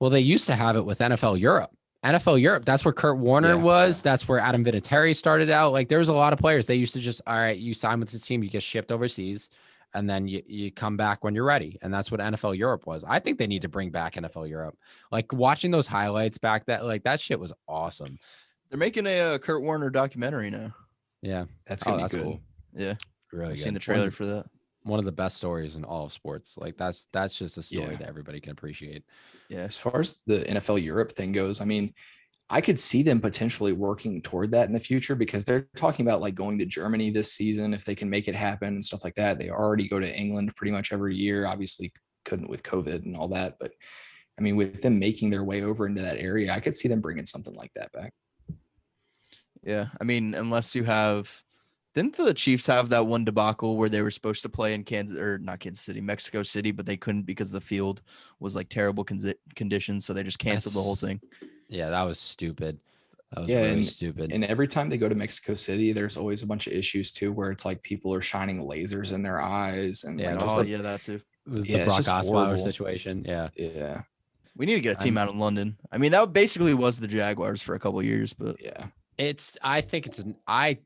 Well, they used to have it with NFL Europe. NFL Europe, that's where Kurt Warner was. That's where Adam Vinatieri started out. There was a lot of players. They used to just, all right, you sign with this team, you get shipped overseas, and then you come back when you're ready. And that's what NFL Europe was. I think they need to bring back NFL Europe. Watching those highlights back, that shit was awesome. They're making a Kurt Warner documentary now. Yeah, that's gonna be good. Cool. Yeah, Really I've good. seen the trailer for that. One of the best stories in all of sports. Like that's just a story Yeah. that everybody can appreciate. Yeah, As far as the NFL Europe thing goes, I mean, I could see them potentially working toward that in the future because they're talking about like going to Germany this season if they can make it happen and stuff like that. They already go to England pretty much every year. Obviously, couldn't with COVID and all that, but I mean, with them making their way over into that area, I could see them bringing something like that back. yeah. I mean, unless you have, didn't the Chiefs have that one debacle where they were supposed to play in not Kansas City, Mexico City, but they couldn't because the field was like terrible conditions, so they just canceled the whole thing. Yeah, that was stupid. That was Yeah, really and stupid. and every time they go to Mexico City, there's always a bunch of issues too, where it's like people are shining lasers in their eyes and Yeah, like that just Oh was yeah, that too. It was yeah, the it's Brock just Osweiler horrible. situation. Yeah. Yeah, We need to get a team out of London. I mean, that basically was the Jaguars for a couple of years, but yeah. I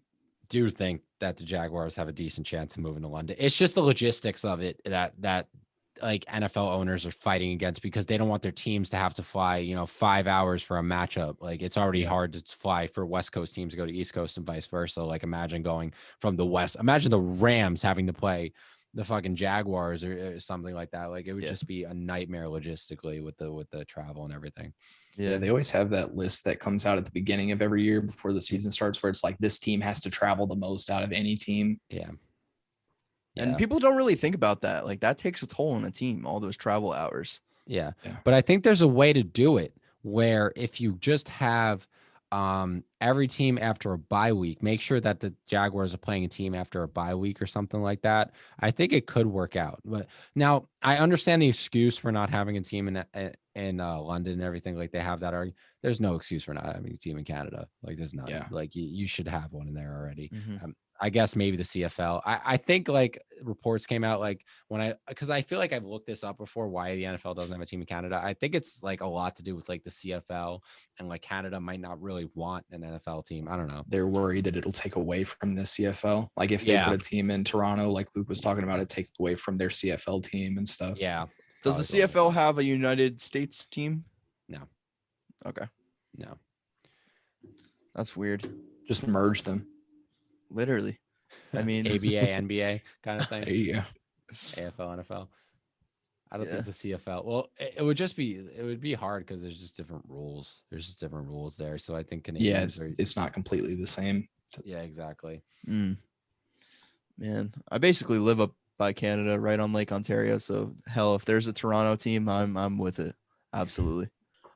do think that the Jaguars have a decent chance of moving to London. It's just the logistics of it that like NFL owners are fighting against because they don't want their teams to have to fly, 5 hours for a matchup. Like it's already hard to fly for West Coast teams to go to East Coast and vice versa. Like imagine going from the West, imagine the Rams having to play the fucking Jaguars or something like that. Like it would just be a nightmare logistically with the travel and everything. Yeah, they always have that list that comes out at the beginning of every year before the season starts where it's like this team has to travel the most out of any team. Yeah. And people don't really think about that. Like that takes a toll on a team, all those travel hours. Yeah. Yeah. But I think there's a way to do it where if you just have every team after a bye week, make sure that the Jaguars are playing a team after a bye week or something like that. I think it could work out. But now I understand the excuse for not having a team in London and everything. Like they have that argument. There's no excuse for not having a team in Canada. Like there's not. Yeah. Like you should have one in there already. Mhm. I guess maybe the CFL. I think like reports came out like because I feel like I've looked this up before why the NFL doesn't have a team in Canada. I think it's like a lot to do with like the CFL and like Canada might not really want an NFL team. I don't know. They're worried that it'll take away from the CFL. Like if they put a team in Toronto, like Luke was talking about, it take away from their CFL team and stuff. Yeah. Does the CFL have a United States team? No. Okay. No. That's weird. Just merge them. Literally. I mean, ABA, NBA kind of thing. Yeah. AFL, NFL. I don't think the CFL. Well, it would be hard because there's just different rules. There's just different rules there. So I think Canadians it's not completely the same. Yeah, exactly. Man, I basically live up by Canada, right on Lake Ontario. So hell, if there's a Toronto team, I'm with it. Absolutely.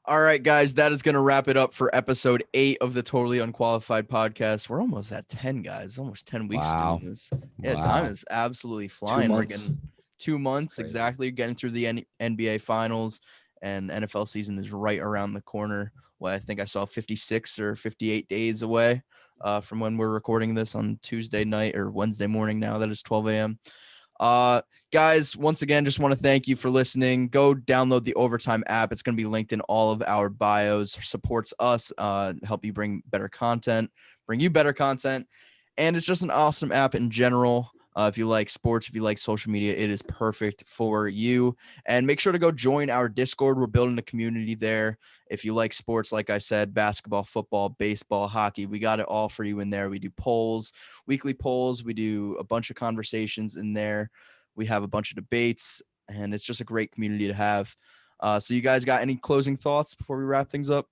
All right, guys, that is going to wrap it up for episode 8 of the Totally Unqualified podcast. We're almost at 10, guys. Almost 10 weeks doing this. Yeah, time is absolutely flying. 2 We're months. getting 2 months Crazy. exactly, getting through the NBA finals, and NFL season is right around the corner. Well, I think I saw 56 or 58 days away from when we're recording this on Tuesday night or Wednesday morning now. That is 12 a.m. Guys, once again, just want to thank you for listening. Go download the Overtime app. It's going to be linked in all of our bios. Supports us, help you bring you better content. And it's just an awesome app in general. If you like sports, if you like social media, it is perfect for you. And make sure to go join our Discord. We're building a community there. If you like sports, like I said, basketball, football, baseball, hockey, we got it all for you in there. We do polls, weekly polls. We do a bunch of conversations in there. We have a bunch of debates, and it's just a great community to have. So you guys got any closing thoughts before we wrap things up?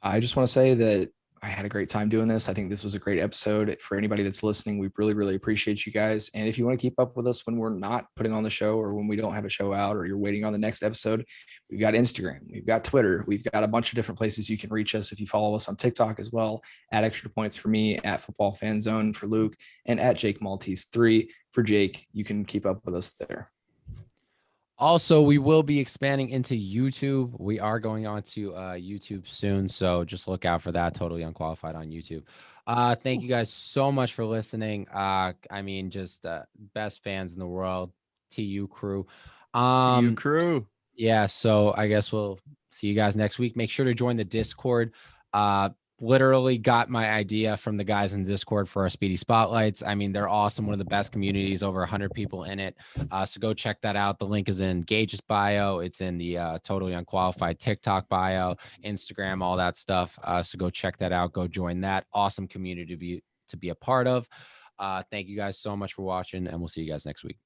I just want to say that I had a great time doing this. I think this was a great episode. For anybody that's listening, we really, really appreciate you guys. And if you want to keep up with us when we're not putting on the show or when we don't have a show out or you're waiting on the next episode, we've got Instagram, we've got Twitter, we've got a bunch of different places you can reach us. If you follow us on TikTok as well, at Extra Points for me, at Football Fan Zone for Luke, and at Jake Maltese 3 for Jake. You can keep up with us there. Also, we will be expanding into YouTube. We are going on to YouTube soon, so just look out for that. Totally Unqualified on YouTube. Thank you guys so much for listening. Just best fans in the world, TU crew. TU crew. Yeah, so I guess we'll see you guys next week. Make sure to join the Discord. Literally got my idea from the guys in Discord for our Speedy Spotlights. I mean, they're awesome. One of the best communities, over 100 people in it. So go check that out. The link is in Gage's bio. It's in the Totally Unqualified TikTok bio, Instagram, all that stuff. So go check that out. Go join that awesome community to be a part of. Thank you guys so much for watching, and we'll see you guys next week.